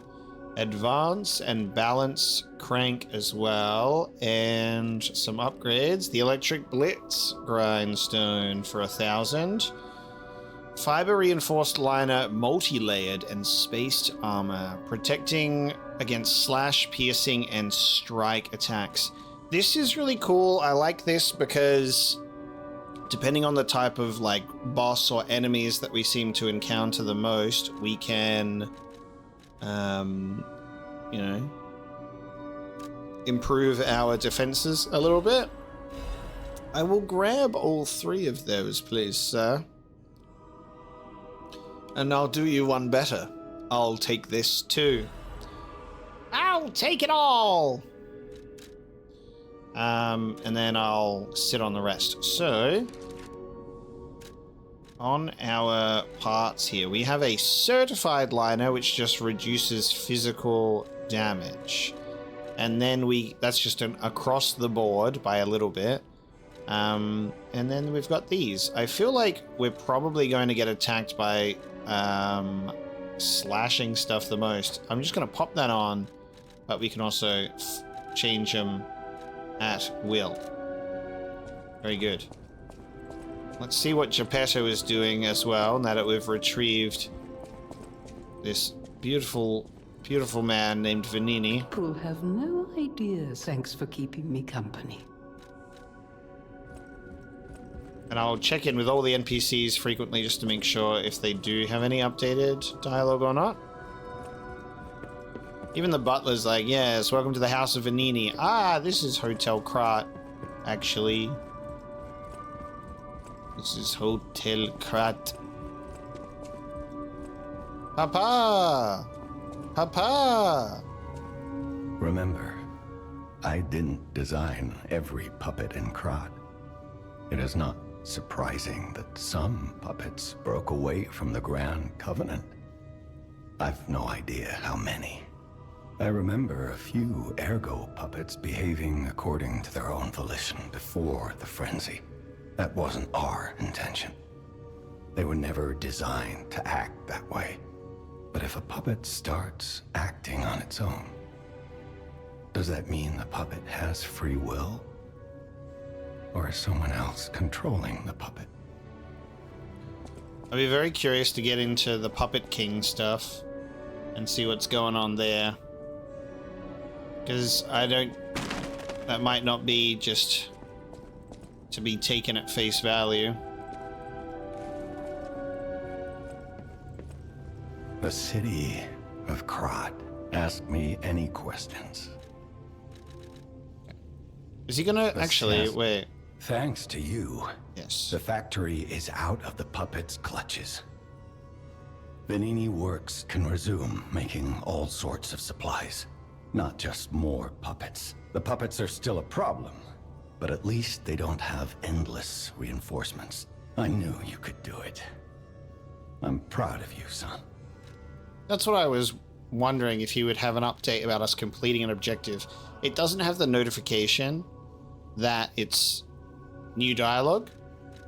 [SPEAKER 1] Advance and balance crank as well. And some upgrades. The electric blitz grindstone for 1,000. Fiber reinforced liner, multi-layered and spaced armor, protecting against slash, piercing, and strike attacks. This is really cool. I like this because depending on the type of like boss or enemies that we seem to encounter the most, we can, you know, improve our defenses a little bit. I will grab all 3 of those, please, sir. And I'll do you one better. I'll take this too. I'll take it all! And then I'll sit on the rest. So, on our parts here, we have a certified liner, which just reduces physical damage. And then that's just an across the board by a little bit. And then we've got these. I feel like we're probably going to get attacked by slashing stuff the most. I'm just going to pop that on, but we can also change them at will. Very good. Let's see what Geppetto is doing as well, now that we've retrieved this beautiful, beautiful man named Venini.
[SPEAKER 9] People have no idea. Thanks for keeping me company.
[SPEAKER 1] And I'll check in with all the NPCs frequently just to make sure if they do have any updated dialogue or not. Even the butler's like, yes, welcome to the House of Venini. Ah, this is Hotel Krat, actually. This is Hotel Krat. Papa! Papa!
[SPEAKER 10] Remember, I didn't design every puppet in Krat. It is not surprising that some puppets broke away from the Grand Covenant. I've no idea how many. I remember a few Ergo puppets behaving according to their own volition before the frenzy. That wasn't our intention. They were never designed to act that way. But if a puppet starts acting on its own, does that mean the puppet has free will? Or is someone else controlling the puppet?
[SPEAKER 1] I'd be very curious to get into the Puppet King stuff and see what's going on there. Because that might not be just to be taken at face value.
[SPEAKER 10] The city of Krat. Ask me any questions.
[SPEAKER 1] Is he gonna actually wait?
[SPEAKER 10] Thanks to you,
[SPEAKER 1] Yes.
[SPEAKER 10] the factory is out of the puppet's clutches. Venini Works can resume making all sorts of supplies, not just more puppets. The puppets are still a problem, but at least they don't have endless reinforcements. I knew you could do it. I'm proud of you, son.
[SPEAKER 1] That's what I was wondering, if he would have an update about us completing an objective. It doesn't have the notification that it's new dialogue,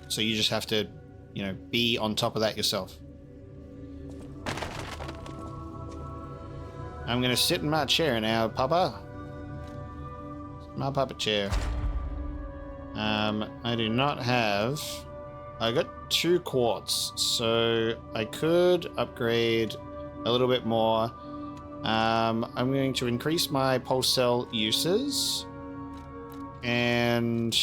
[SPEAKER 1] so you just have to, you know, be on top of that yourself. I'm gonna sit in my chair now, Papa. My puppet chair. I do not have... I got 2 quartz, so I could upgrade a little bit more. I'm going to increase my pulse cell uses. And...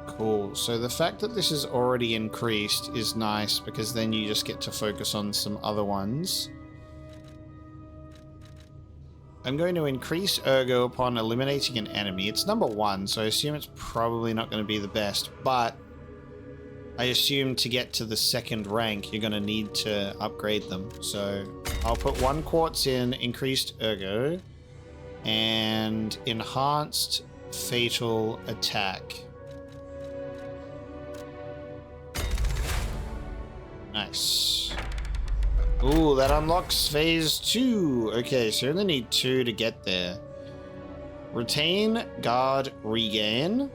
[SPEAKER 1] Cool. So the fact that this is already increased is nice, because then you just get to focus on some other ones. I'm going to increase Ergo upon eliminating an enemy. It's number 1, so I assume it's probably not going to be the best, but I assume to get to the 2nd rank, you're going to need to upgrade them. So I'll put 1 quartz in increased Ergo and enhanced fatal attack. Nice. Ooh, that unlocks phase 2. Okay, so you only need 2 to get there. Retain, guard, regain.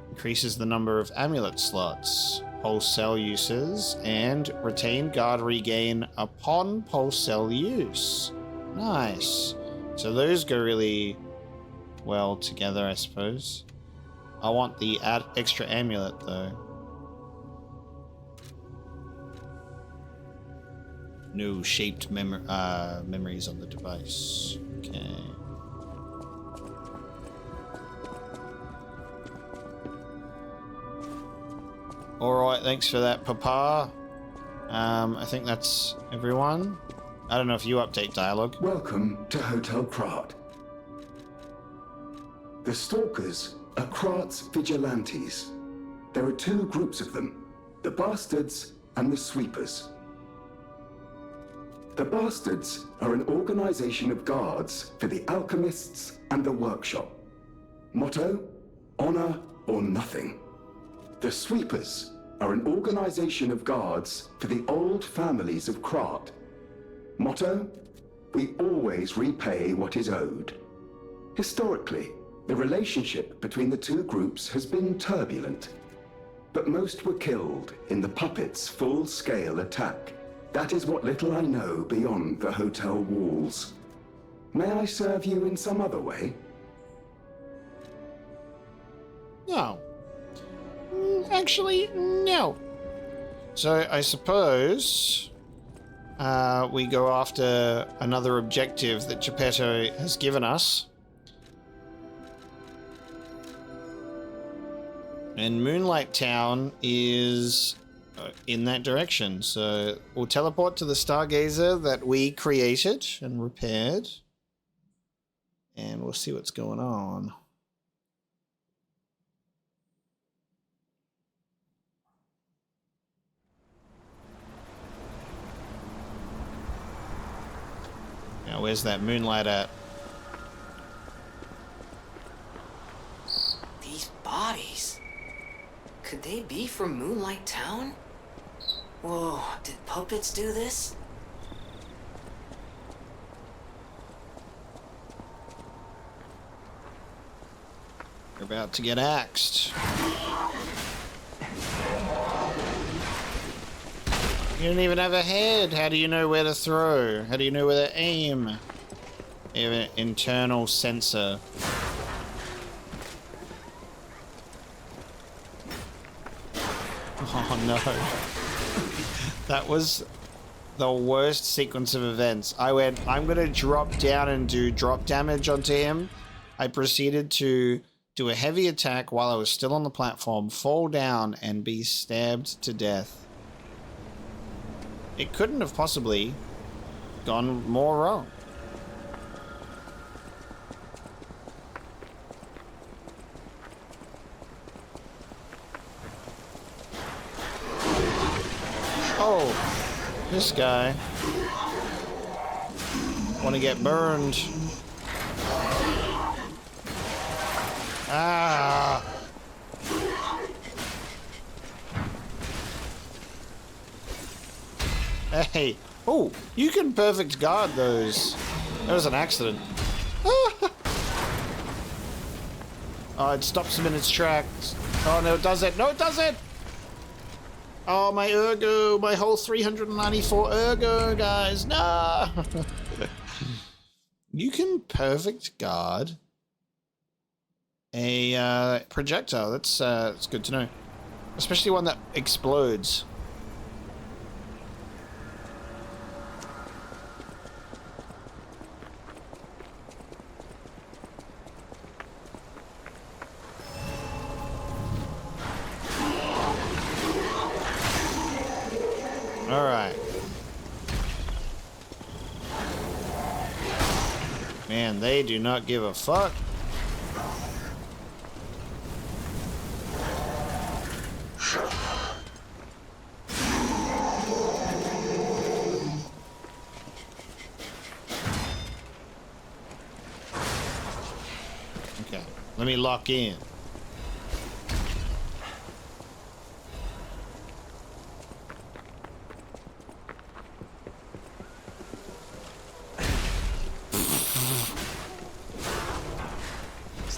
[SPEAKER 1] Increases the number of amulet slots. Pulse cell uses. And retain, guard, regain upon pulse cell use. Nice. So those go really well together, I suppose. I want the extra amulet, though. No shaped memories on the device. Okay. Alright, thanks for that, Papa. I think that's everyone. I don't know if you update dialogue.
[SPEAKER 11] Welcome to Hotel Krat. The Stalkers are Krat's vigilantes. There are 2 groups of them, the Bastards and the Sweepers. The Bastards are an organization of guards for the alchemists and the workshop. Motto, honor or nothing. The Sweepers are an organization of guards for the old families of Krat. Motto, we always repay what is owed. Historically, the relationship between the 2 groups has been turbulent, but most were killed in the puppets' full-scale attack. That is what little I know beyond the hotel walls. May I serve you in some other way?
[SPEAKER 1] No. Actually, no. So I suppose we go after another objective that Geppetto has given us. And Moonlight Town is in that direction. So we'll teleport to the Stargazer that we created and repaired. And we'll see what's going on. Now, where's that Moonlight at?
[SPEAKER 4] bodies. Could they be from Moonlight Town? Whoa, did puppets do this?
[SPEAKER 1] You're about to get axed. You don't even have a head. How do you know where to throw? How do you know where to aim? You have an internal sensor. Oh no. That was the worst sequence of events. I went, I'm going to drop down and do drop damage onto him. I proceeded to do a heavy attack while I was still on the platform, fall down, and be stabbed to death. It couldn't have possibly gone more wrong. Oh, this guy. Want to get burned. Ah. Hey. Oh, you can perfect guard those. That was an accident. Oh, it stops him in its tracks. Oh, no, it doesn't. No, it doesn't. Oh, my ergo. My whole 394 ergo, guys. No. You can perfect guard a projectile. That's good to know. Especially one that explodes. All right. Man, they do not give a fuck. Okay, let me lock in.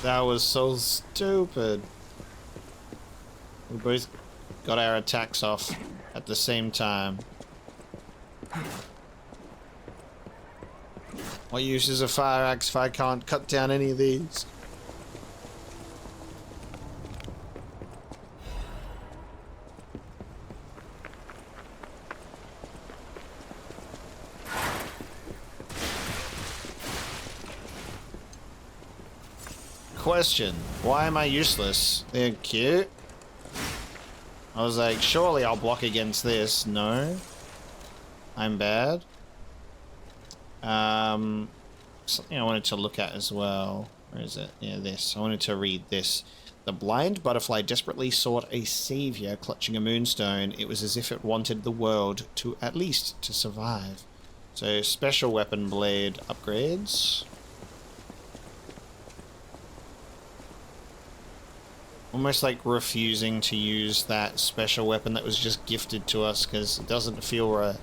[SPEAKER 1] That was so stupid. We both got our attacks off at the same time. What use is a fire axe if I can't cut down any of these? Question, why am I useless? They're cute. I was like, surely I'll block against this. No. I'm bad. Something I wanted to look at as well. Where is it? Yeah, this. I wanted to read this. The blind butterfly desperately sought a savior clutching a moonstone. It was as if it wanted the world to, at least, to survive. So, special weapon blade upgrades. Almost like refusing to use that special weapon that was just gifted to us because it doesn't feel right.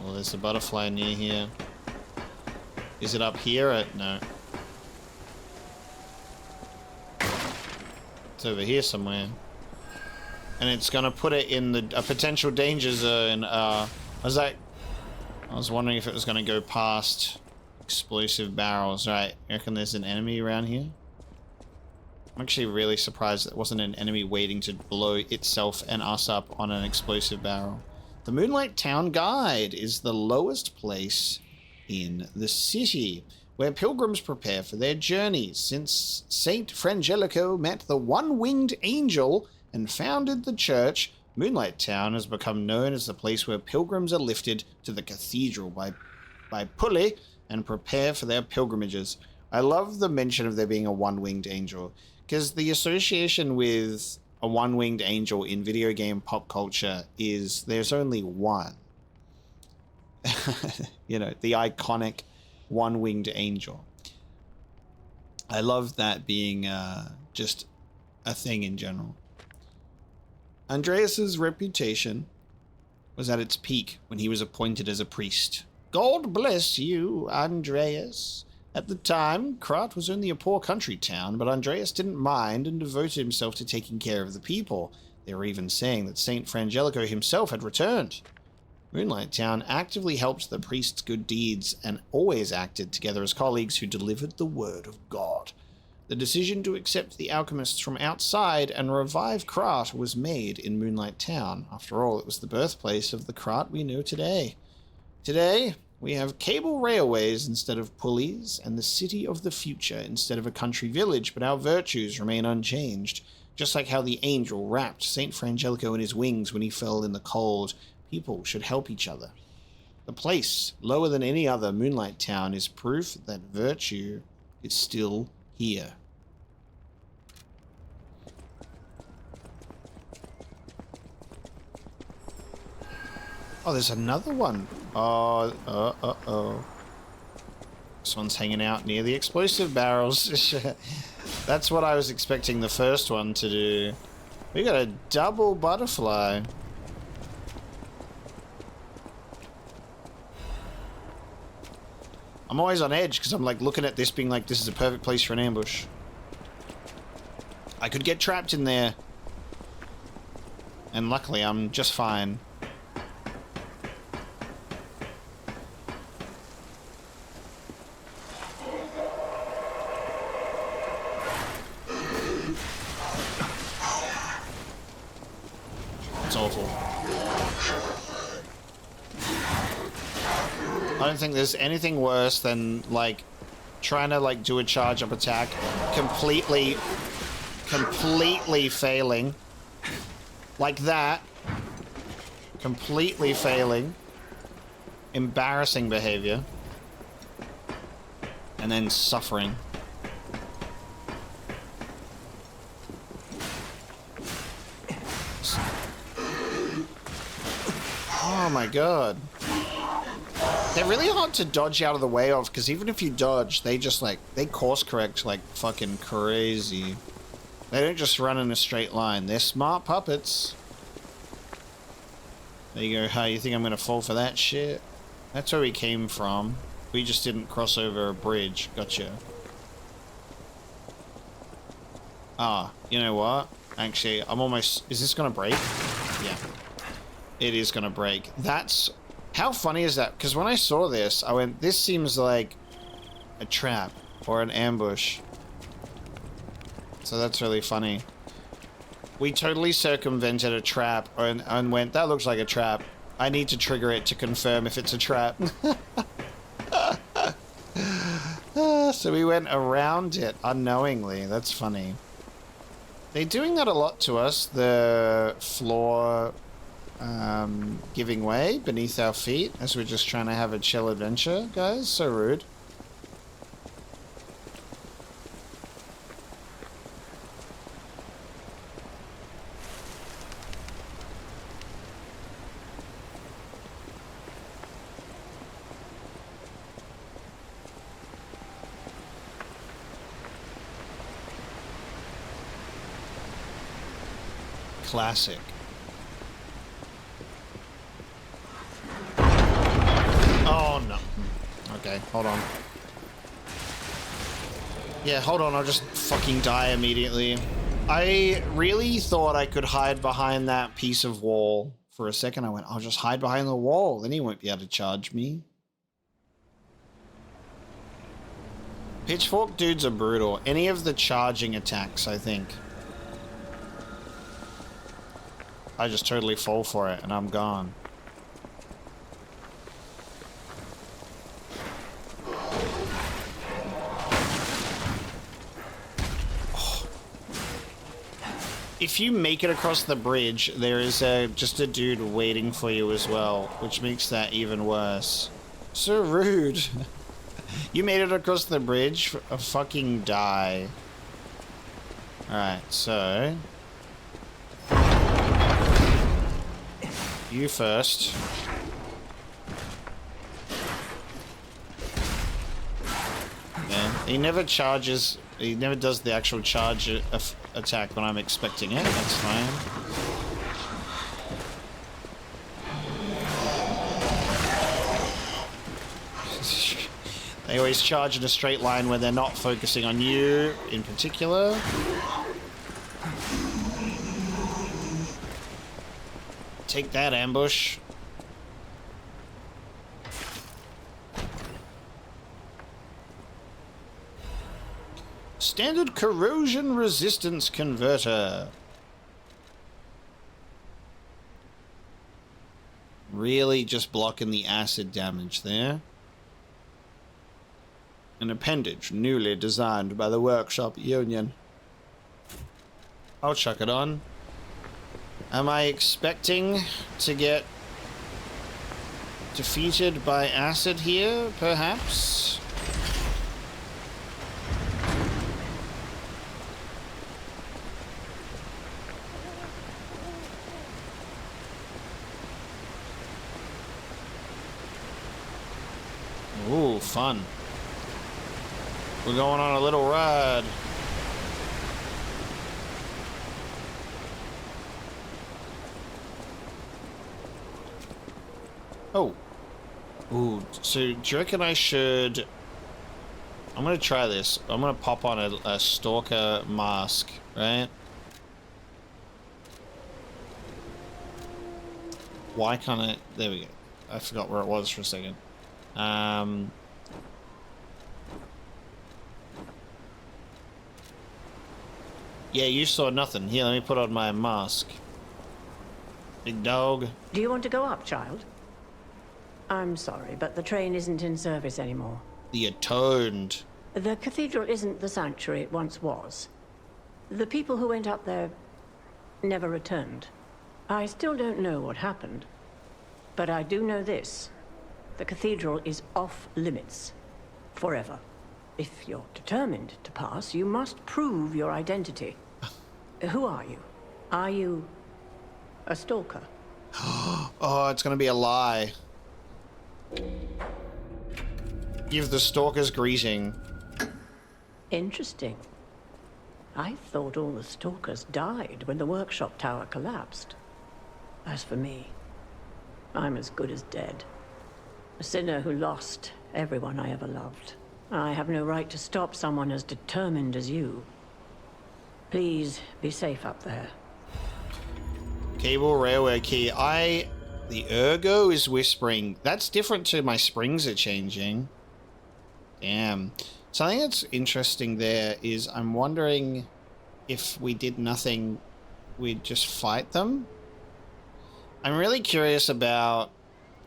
[SPEAKER 1] Well, there's a butterfly near here. Is it up here? No. Over here somewhere, and it's gonna put it in a potential danger zone. I was wondering if it was gonna go past explosive barrels. Right, you reckon there's an enemy around here? I'm actually really surprised there wasn't an enemy waiting to blow itself and us up on an explosive barrel. The Moonlight Town Guide is the lowest place in the city, where pilgrims prepare for their journeys. Since Saint Frangelico met the one-winged angel and founded the church, Moonlight Town has become known as the place where pilgrims are lifted to the cathedral by pulley and prepare for their pilgrimages. I love the mention of there being a one-winged angel, because the association with a one-winged angel in video game pop culture is there's only one. You know, the iconic one-winged angel. I love that being just a thing in general. Andreas's reputation was at its peak when he was appointed as a priest. God bless you, Andreas. At the time, Krat was only a poor country town, but Andreas didn't mind and devoted himself to taking care of the people. They were even saying that Saint Frangelico himself had returned. Moonlight Town actively helped the priest's good deeds and always acted together as colleagues who delivered the word of God. The decision to accept the alchemists from outside and revive Krat was made in Moonlight Town. After all, it was the birthplace of the Krat we know today. Today, we have cable railways instead of pulleys, and the city of the future instead of a country village, but our virtues remain unchanged. Just like how the angel wrapped Saint Frangelico in his wings when he fell in the cold, people should help each other. The place, lower than any other Moonlight Town, is proof that virtue is still here. Oh, there's another one. Oh. This one's hanging out near the explosive barrels. That's what I was expecting the first one to do. We got a double butterfly. I'm always on edge because I'm like looking at this being like, this is a perfect place for an ambush. I could get trapped in there. And luckily I'm just fine. It's awful. I don't think there's anything worse than like trying to like do a charge up attack, completely failing. Like that. Completely failing. Embarrassing behavior. And then suffering. Oh my god. They're really hard to dodge out of the way of, because even if you dodge, they just like, they course correct like fucking crazy. They don't just run in a straight line. They're smart puppets. There you go. How you think I'm gonna fall for that shit? That's where we came from. We just didn't cross over a bridge. Gotcha. Ah, you know what? Actually, I'm almost... Is this gonna break? Yeah. It is gonna break. That's... How funny is that? Because when I saw this, I went, this seems like a trap or an ambush. So that's really funny. We totally circumvented a trap and went, that looks like a trap. I need to trigger it to confirm if it's a trap. So we went around it unknowingly. That's funny. They're doing that a lot to us. The floor giving way beneath our feet as we're just trying to have a chill adventure, guys. So rude. Classic. Oh no. Okay, hold on. Yeah, hold on, I'll just fucking die immediately. I really thought I could hide behind that piece of wall. For a second I went, I'll just hide behind the wall, then he won't be able to charge me. Pitchfork dudes are brutal. Any of the charging attacks, I think. I just totally fall for it and I'm gone. Oh. If you make it across the bridge, there is just a dude waiting for you as well, which makes that even worse. So rude. You made it across the bridge? A fucking die. Alright, so... You first. Yeah, he never charges... He never does the actual charge attack when I'm expecting it. That's fine. They always charge in a straight line when they're not focusing on you in particular. Take that, ambush. Standard corrosion resistance converter. Really just blocking the acid damage there. An appendage newly designed by the Workshop Union. I'll chuck it on. Am I expecting to get defeated by acid here, perhaps? Ooh, fun. We're going on a little ride. Oh. Ooh, so do you reckon I should... I'm gonna try this. I'm gonna pop on a stalker mask, right? Why can't I... There we go. I forgot where it was for a second. Yeah, you saw nothing. Here, let me put on my mask. Big dog.
[SPEAKER 12] Do you want to go up, child? I'm sorry, but the train isn't in service anymore.
[SPEAKER 1] The Atoned.
[SPEAKER 12] The cathedral isn't the sanctuary it once was. The people who went up there never returned. I still don't know what happened, but I do know this. The cathedral is off limits. Forever. If you're determined to pass, you must prove your identity. Who are you? Are you a stalker?
[SPEAKER 1] Oh, it's gonna be a lie. Give the stalker's greeting.
[SPEAKER 12] Interesting. I thought all the stalkers died when the workshop tower collapsed. As for me, I'm as good as dead. A sinner who lost everyone I ever loved. I have no right to stop someone as determined as you. Please be safe up there.
[SPEAKER 1] Cable railway key. The ergo is whispering. That's different to my springs are changing. Damn. Something that's interesting there is I'm wondering if we did nothing, we'd just fight them. I'm really curious about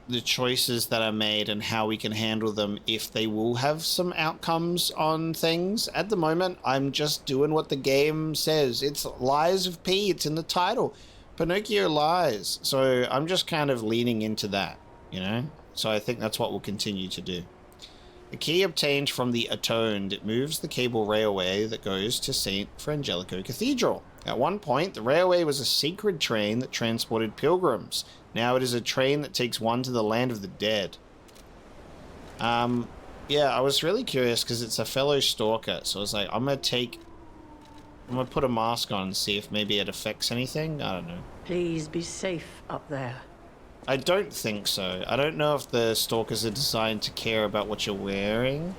[SPEAKER 1] the choices that are made and how we can handle them if they will have some outcomes on things. At the moment, I'm just doing what the game says. It's Lies of P. It's in the title. Pinocchio lies. So I'm just kind of leaning into that, you know? So I think that's what we'll continue to do. The key obtained from the Atoned. It moves the cable railway that goes to St. Frangelico Cathedral. At one point, the railway was a sacred train that transported pilgrims. Now it is a train that takes one to the land of the dead. Yeah, I was really curious because it's a fellow stalker. So I was like, I'm going to put a mask on and see if maybe it affects anything. I don't know.
[SPEAKER 12] Please be safe up there.
[SPEAKER 1] I don't think so. I don't know if the stalkers are designed to care about what you're wearing.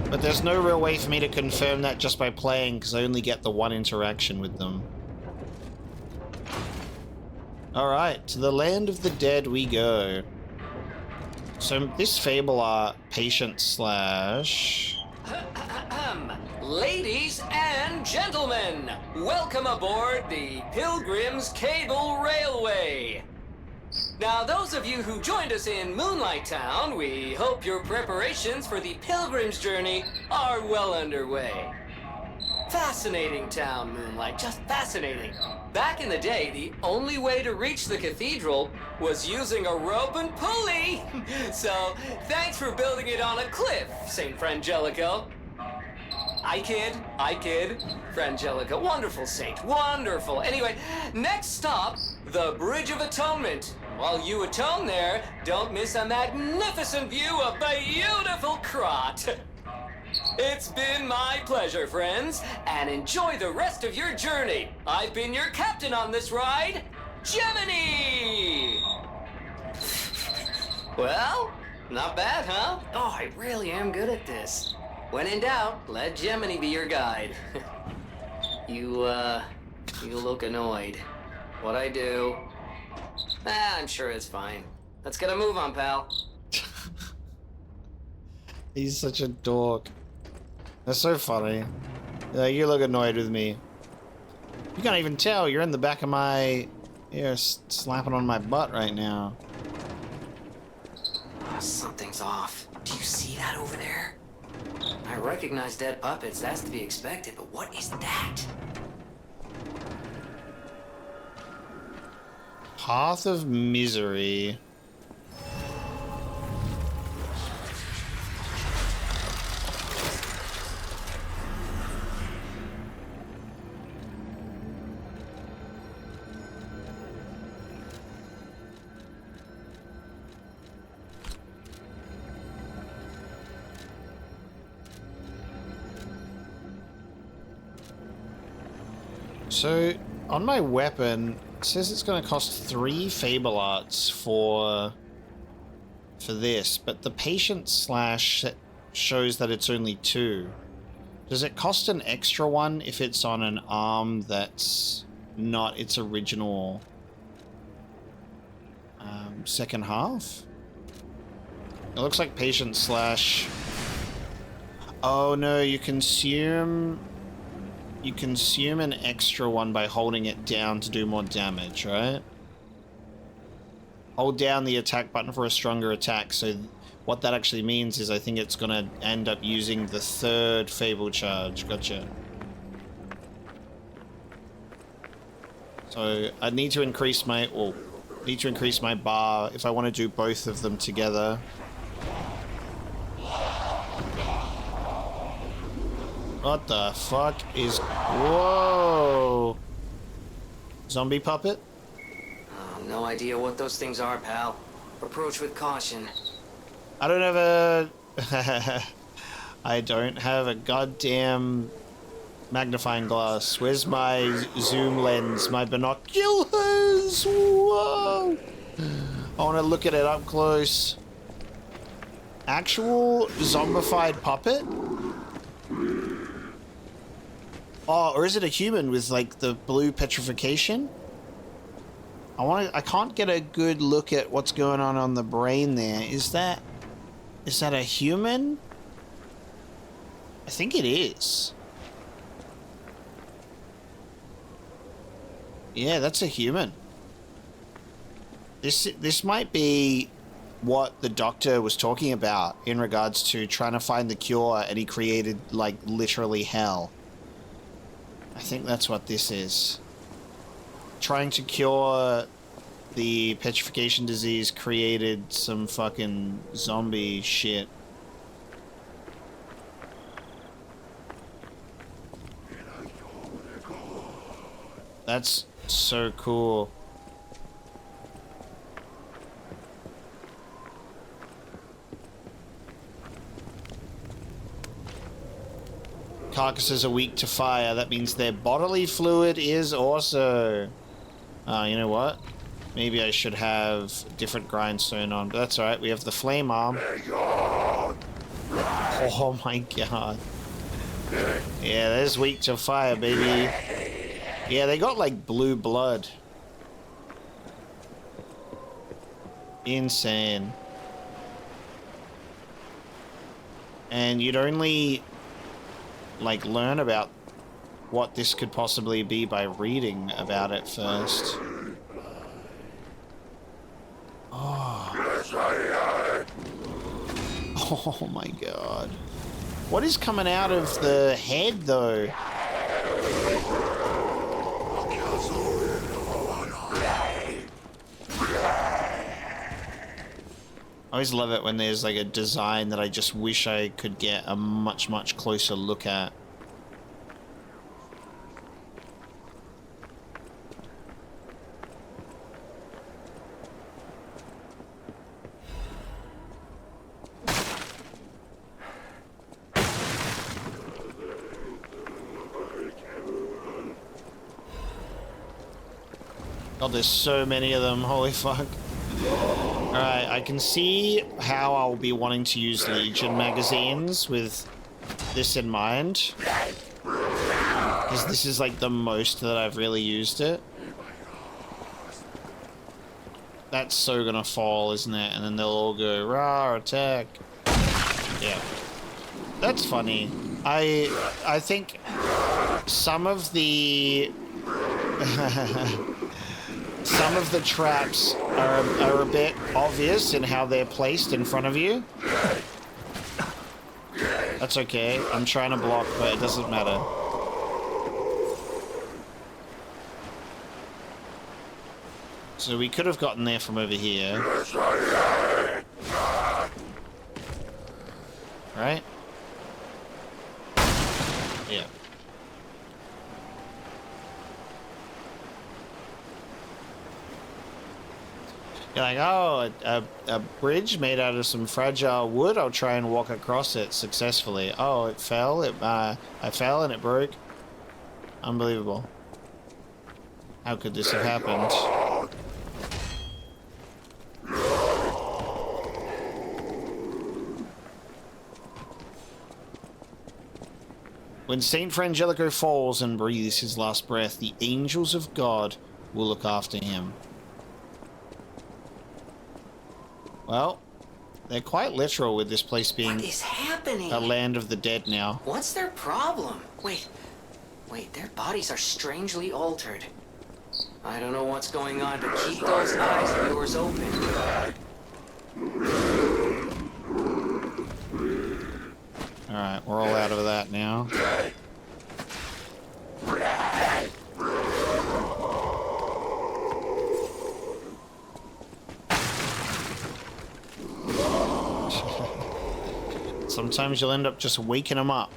[SPEAKER 1] But there's no real way for me to confirm that just by playing, because I only get the one interaction with them. Alright, to the land of the dead we go. So this fable art, patient slash...
[SPEAKER 13] Ladies and gentlemen, welcome aboard the Pilgrim's Cable Railway. Now, those of you who joined us in Moonlight Town, we hope your preparations for the Pilgrim's journey are well underway. Fascinating town, Moonlight, just fascinating. Back in the day, the only way to reach the cathedral was using a rope and pulley. So, thanks for building it on a cliff, St. Frangelico. I kid. Frangelico, wonderful saint, wonderful. Anyway, next stop, the Bridge of Atonement. While you atone there, don't miss a magnificent view of beautiful Krot. It's been my pleasure, friends, and enjoy the rest of your journey. I've been your captain on this ride, Gemini! Well, not bad, huh? Oh, I really am good at this. When in doubt, let Gemini be your guide. You look annoyed. What I do? I'm sure it's fine. Let's get a move on, pal.
[SPEAKER 1] He's such a dork. That's so funny. You look annoyed with me. You can't even tell. You're in the back of my... You're slapping on my butt right now.
[SPEAKER 4] Oh, something's off. Do you see that over there? I recognize dead puppets. That's to be expected. But what is that?
[SPEAKER 1] Path of Misery. So, on my weapon, it says it's going to cost 3 Fable Arts for this, but the Patient Slash shows that it's only 2. Does it cost an extra one if it's on an arm that's not its original second half? It looks like Patient Slash... Oh no, you consume an extra one by holding it down to do more damage, right? Hold down the attack button for a stronger attack. So what that actually means is I think it's going to end up using the 3rd Fable charge. Gotcha. So I need to increase my bar if I want to do both of them together. What the fuck is... Whoa! Zombie puppet?
[SPEAKER 4] No idea what those things are, pal. Approach with caution.
[SPEAKER 1] I don't have a... I don't have a goddamn magnifying glass. Where's my zoom lens? My binoculars? Whoa! I want to look at it up close. Actual zombified puppet? Oh, or is it a human with, like, the blue petrification? I can't get a good look at what's going on the brain there. Is that a human? I think it is. Yeah, that's a human. This might be what the doctor was talking about in regards to trying to find the cure, and he created, like, literally hell. I think that's what this is. Trying to cure the petrification disease created some fucking zombie shit. That's so cool. Carcasses are weak to fire. That means their bodily fluid is also... you know what? Maybe I should have different grindstone on, but that's alright. We have the flame arm. Oh my god. Yeah, there's weak to fire, baby. Yeah, they got like blue blood. Insane. And you'd only... like learn about what this could possibly be by reading about it first. Oh my god. What is coming out of the head though? I always love it when there's like a design that I just wish I could get a much, much closer look at. God, there's so many of them. Holy fuck. Alright, I can see how I'll be wanting to use Legion magazines with this in mind. Because this is like the most that I've really used it. That's so gonna fall, isn't it? And then they'll all go, rah, attack. Yeah. That's funny. I think some of the... some of the traps are a bit obvious in how they're placed in front of you. That's okay. I'm trying to block, but it doesn't matter. So we could have gotten there from over here. Right? Yeah. You're like, oh, a bridge made out of some fragile wood. I'll try and walk across it successfully. Oh, it fell. I fell and it broke. Unbelievable. How could this have happened? When Saint Frangelico falls and breathes his last breath, the angels of God will look after him. Well, they're quite literal with this place being
[SPEAKER 4] what is happening?
[SPEAKER 1] A land of the dead now.
[SPEAKER 4] What's their problem? Wait, their bodies are strangely altered. I don't know what's going on, but keep those eyes of yours open.
[SPEAKER 1] Alright, we're all out of that now. Sometimes you'll end up just waking them up.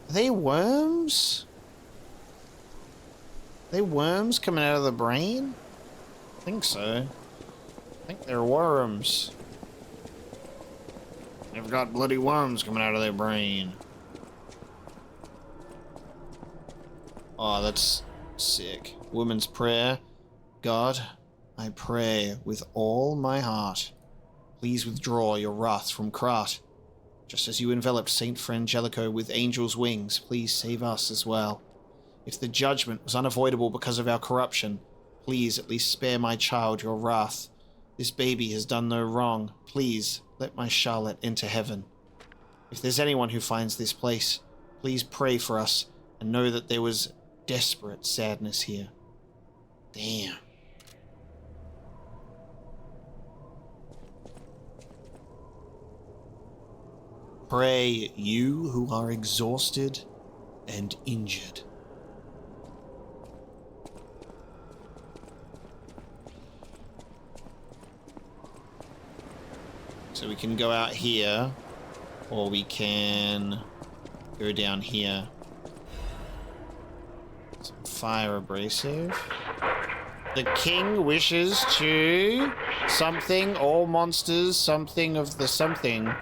[SPEAKER 1] Are they worms? Are they worms coming out of the brain? I think so. I think they're worms. They've got bloody worms coming out of their brain. Oh, that's sick. Woman's prayer. God, I pray with all my heart. Please withdraw your wrath from Krat. Just as you enveloped Saint Frangelico with angel's wings, please save us as well. If the judgment was unavoidable because of our corruption, please at least spare my child your wrath. This baby has done no wrong. Please let my Charlotte enter heaven. If there's anyone who finds this place, please pray for us and know that there was desperate sadness here. Damn. Pray, you who are exhausted and injured. So we can go out here, or we can go down here. Some fire abrasive. The king wishes to something, all monsters, something of the something.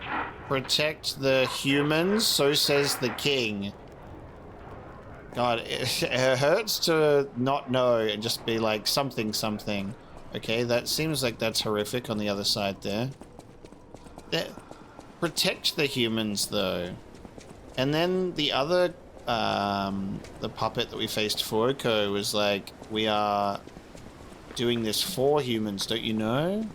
[SPEAKER 1] Protect the humans, so says the king. God, it hurts to not know and just be like something. Okay, that seems like that's horrific on the other side there. Protect the humans, though. And then the other, the puppet that we faced, Fuoco, was like, we are doing this for humans, don't you know?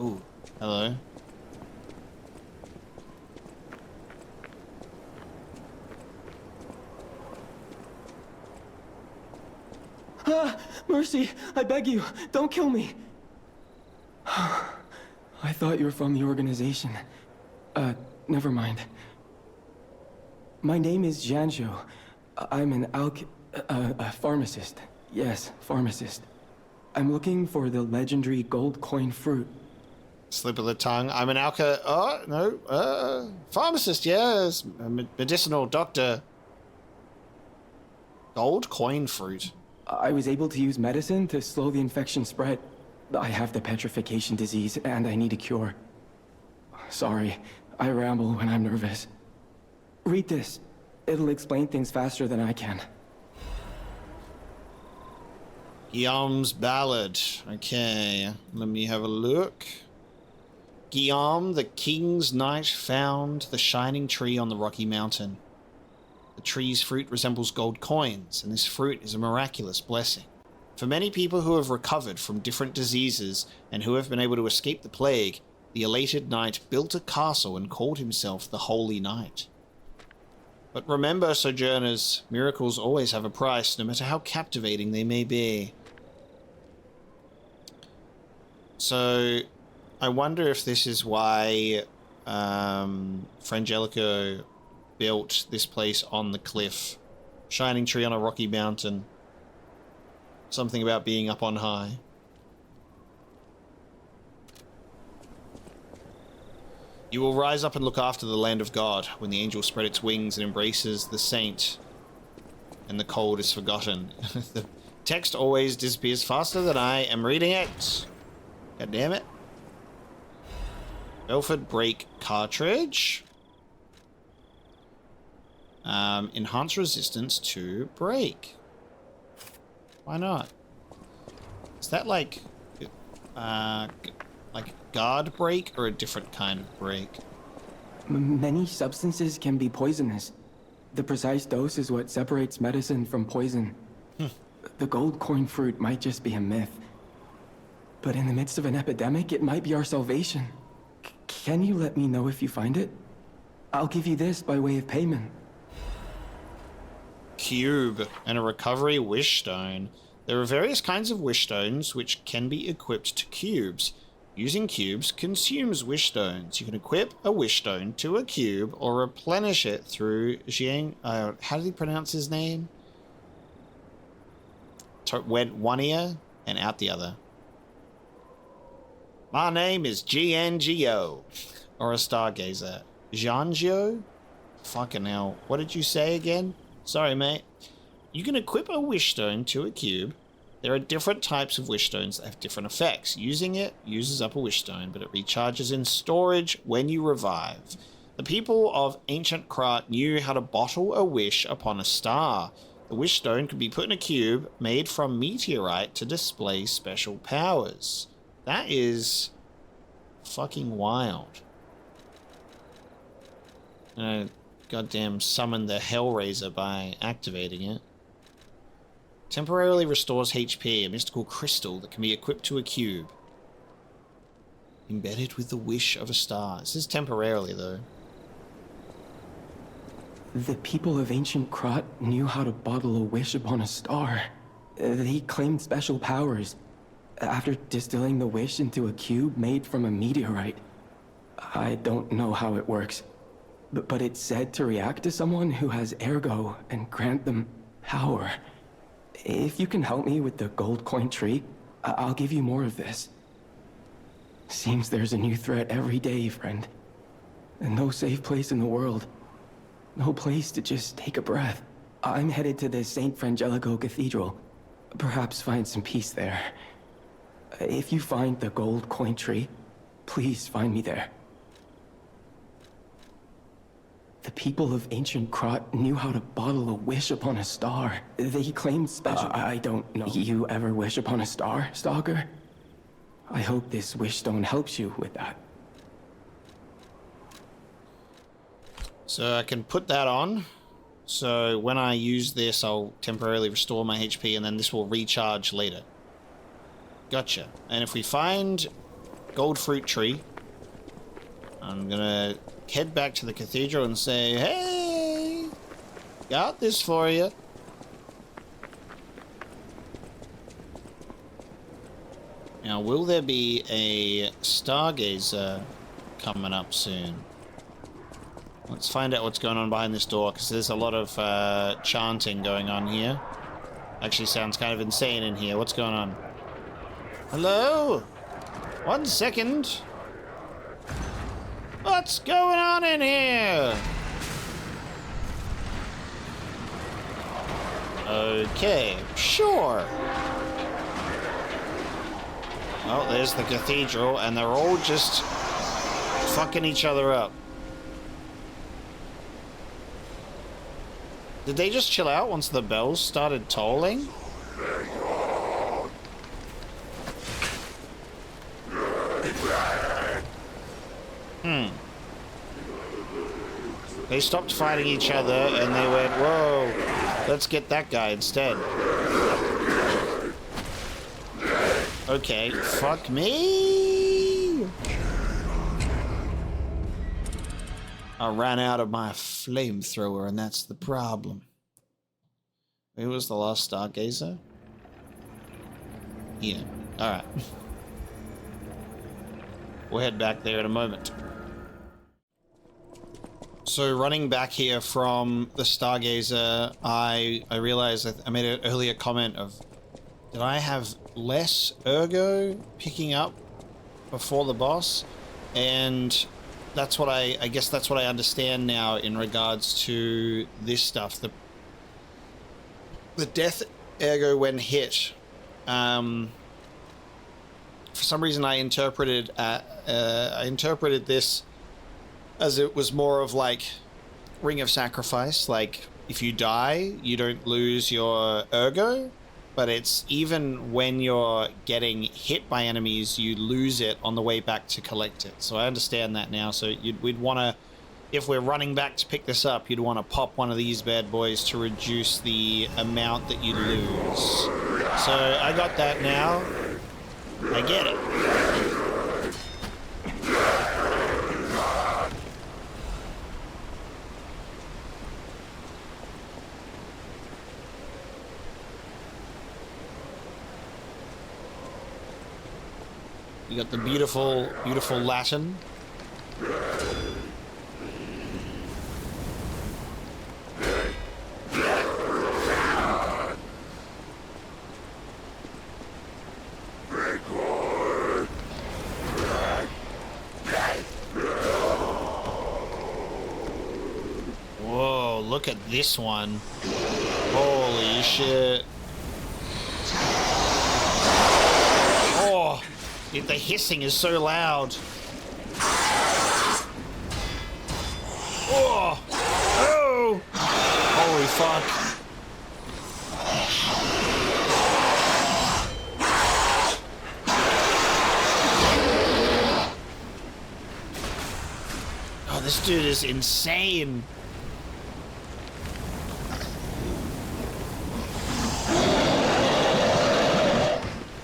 [SPEAKER 1] Ooh, hello.
[SPEAKER 2] Mercy, I beg you, don't kill me.
[SPEAKER 14] I thought you were from the organization. Never mind. My name is Janjo. I'm an a pharmacist. Yes, pharmacist. I'm looking for the legendary gold coin fruit.
[SPEAKER 1] Slip of the tongue. I'm an pharmacist, yes. A medicinal doctor. Gold coin fruit.
[SPEAKER 14] I was able to use medicine to slow the infection spread. I have the petrification disease, and I need a cure. Sorry, I ramble when I'm nervous. Read this. It'll explain things faster than I can.
[SPEAKER 1] Guillaume's Ballad. Okay, let me have a look. Guillaume, the king's knight, found the shining tree on the rocky mountain. The tree's fruit resembles gold coins, and this fruit is a miraculous blessing. For many people who have recovered from different diseases and who have been able to escape the plague, the elated knight built a castle and called himself the Holy Knight. But remember, sojourners, miracles always have a price, no matter how captivating they may be. So, I wonder if this is why Frangelico built this place on the cliff. Shining tree on a rocky mountain. Something about being up on high. You will rise up and look after the land of God when the angel spread its wings and embraces the saint and the cold is forgotten. The text always disappears faster than I am reading it. God damn it. Belford Break cartridge. Enhance resistance to break. Why not? Is that like guard break or a different kind of break?
[SPEAKER 14] Many substances can be poisonous. The precise dose is what separates medicine from poison. The gold coin fruit might just be a myth. But in the midst of an epidemic, it might be our salvation. Can you let me know if you find it? I'll give you this by way of payment.
[SPEAKER 1] Cube and a recovery wish stone. There are various kinds of wish stones which can be equipped to cubes. Using cubes consumes wish stones. You can equip a wish stone to a cube or replenish it through Jiang. How did he pronounce his name? Went one ear and out the other. My name is GNGO. Or a stargazer. Janjo? Fucking hell. What did you say again? Sorry, mate. You can equip a wish stone to a cube. There are different types of wish stones that have different effects. Using it uses up a wish stone, but it recharges in storage when you revive. The people of ancient Krat knew how to bottle a wish upon a star. The wish stone could be put in a cube made from meteorite to display special powers. That is fucking wild. Goddamn summon the Hellraiser by activating it. Temporarily restores HP, a mystical crystal that can be equipped to a cube. Embedded with the wish of a star. This is temporarily, though.
[SPEAKER 14] The people of ancient Krat knew how to bottle a wish upon a star. They claimed special powers. After distilling the wish into a cube made from a meteorite. I don't know how it works. But it's said to react to someone who has ergo and grant them power. If you can help me with the gold coin tree, I'll give you more of this. Seems there's a new threat every day, friend. And no safe place in the world. No place to just take a breath. I'm headed to the St. Frangelico Cathedral. Perhaps find some peace there. If you find the gold coin tree, please find me there. The people of ancient Krat knew how to bottle a wish upon a star. They claimed special... I don't know. You ever wish upon a star, Stalker? I hope this wish stone helps you with that.
[SPEAKER 1] So I can put that on. So when I use this, I'll temporarily restore my HP, and then this will recharge later. Gotcha. And if we find gold fruit tree, I'm gonna head back to the cathedral and say, hey, got this for you. Now, will there be a stargazer coming up soon? Let's find out what's going on behind this door, because there's a lot of chanting going on here. Actually sounds kind of insane in here. What's going on? Hello? 1 second. What's going on in here? Okay, sure. Oh, there's the cathedral, and they're all just fucking each other up. Did they just chill out once the bells started tolling? They stopped fighting each other and they went, whoa, let's get that guy instead. Okay, fuck me. I ran out of my flamethrower, and that's the problem. Who was the last stargazer? Yeah. Alright. We'll head back there in a moment. So running back here from the stargazer, I realized that I made an earlier comment of, did I have less ergo picking up before the boss? And that's what I guess that's what I understand now in regards to this stuff. The death ergo when hit. For some reason I interpreted this as it was more of like Ring of Sacrifice, like if you die, you don't lose your ergo, but it's even when you're getting hit by enemies, you lose it on the way back to collect it. So I understand that now. So we'd want to, if we're running back to pick this up, you'd want to pop one of these bad boys to reduce the amount that you lose. So I got that now. I get it. You got the beautiful, beautiful Latin. Whoa, look at this one. Holy shit. Oh, the hissing is so loud. Oh, oh, holy fuck. Oh, this dude is insane.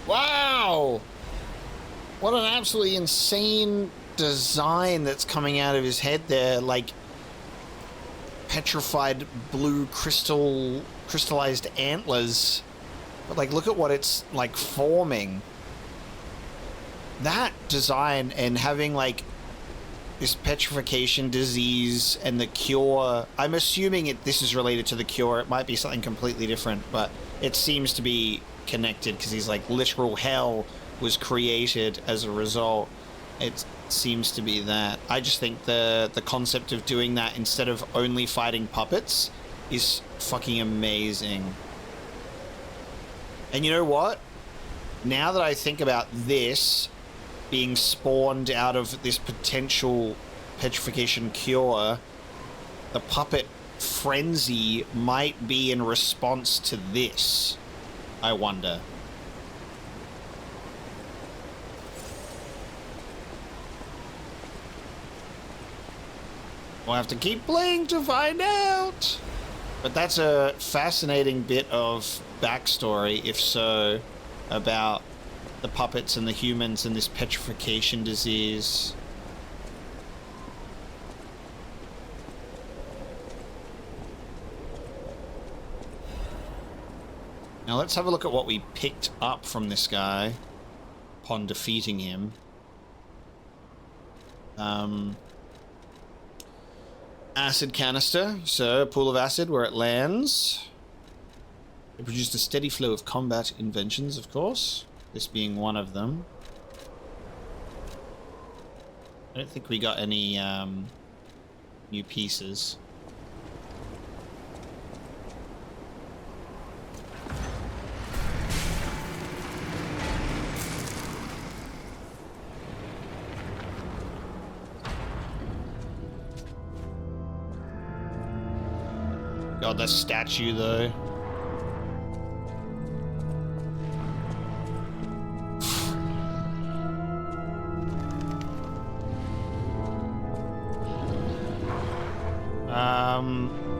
[SPEAKER 1] Wow! What an absolutely insane design that's coming out of his head there, like petrified blue crystallized antlers. But like, look at what it's like forming. That design and having like this petrification disease and the cure. I'm assuming this is related to the cure. It might be something completely different, but it seems to be connected because he's like literal hell was created as a result. It seems to be that. I just think the concept of doing that instead of only fighting puppets is fucking amazing. And you know what? Now that I think about this being spawned out of this potential petrification cure, the puppet frenzy might be in response to this. I wonder. We'll have to keep playing to find out. But that's a fascinating bit of backstory, if so, about the puppets and the humans and this petrification disease. Now let's have a look at what we picked up from this guy. upon defeating him. Acid canister, so a pool of acid where it lands. It produced a steady flow of combat inventions, of course. This being one of them. I don't think we got any new pieces. God, that statue though.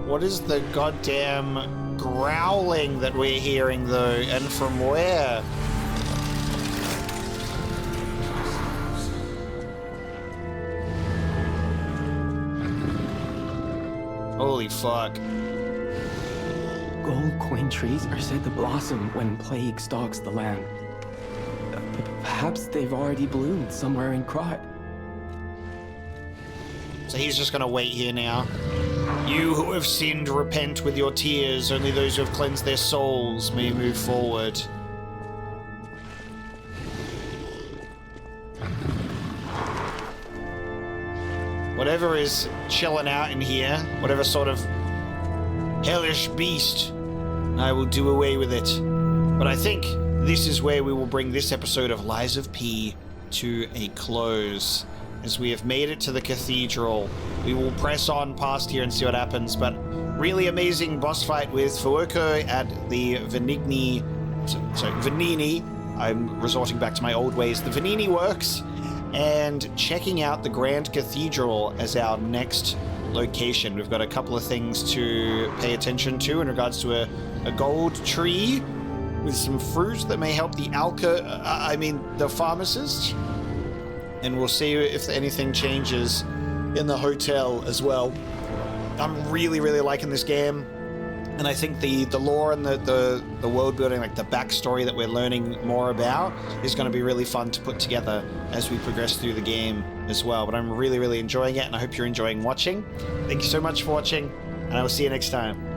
[SPEAKER 1] What is the goddamn growling that we're hearing though, and from where? Holy fuck.
[SPEAKER 14] Gold coin trees are said to blossom when plague stalks the land. Perhaps they've already bloomed somewhere in Krot.
[SPEAKER 1] So he's just gonna wait here now. You who have sinned, repent with your tears. Only those who have cleansed their souls may move forward. Whatever is chilling out in here, whatever sort of hellish beast, I will do away with it. But I think this is where we will bring this episode of Lies of P to a close. As we have made it to the cathedral, we will press on past here and see what happens. But really amazing boss fight with Fuoco at the Venigni. Venini. I'm resorting back to my old ways. The Venini Works, and checking out the Grand Cathedral as our next location. We've got a couple of things to pay attention to in regards to a gold tree with some fruit that may help the the pharmacist. And we'll see if anything changes in the hotel as well. I'm really, really liking this game. And I think the lore and the world building, like the backstory that we're learning more about, is going to be really fun to put together as we progress through the game as well. But I'm really, really enjoying it, and I hope you're enjoying watching. Thank you so much for watching, and I will see you next time.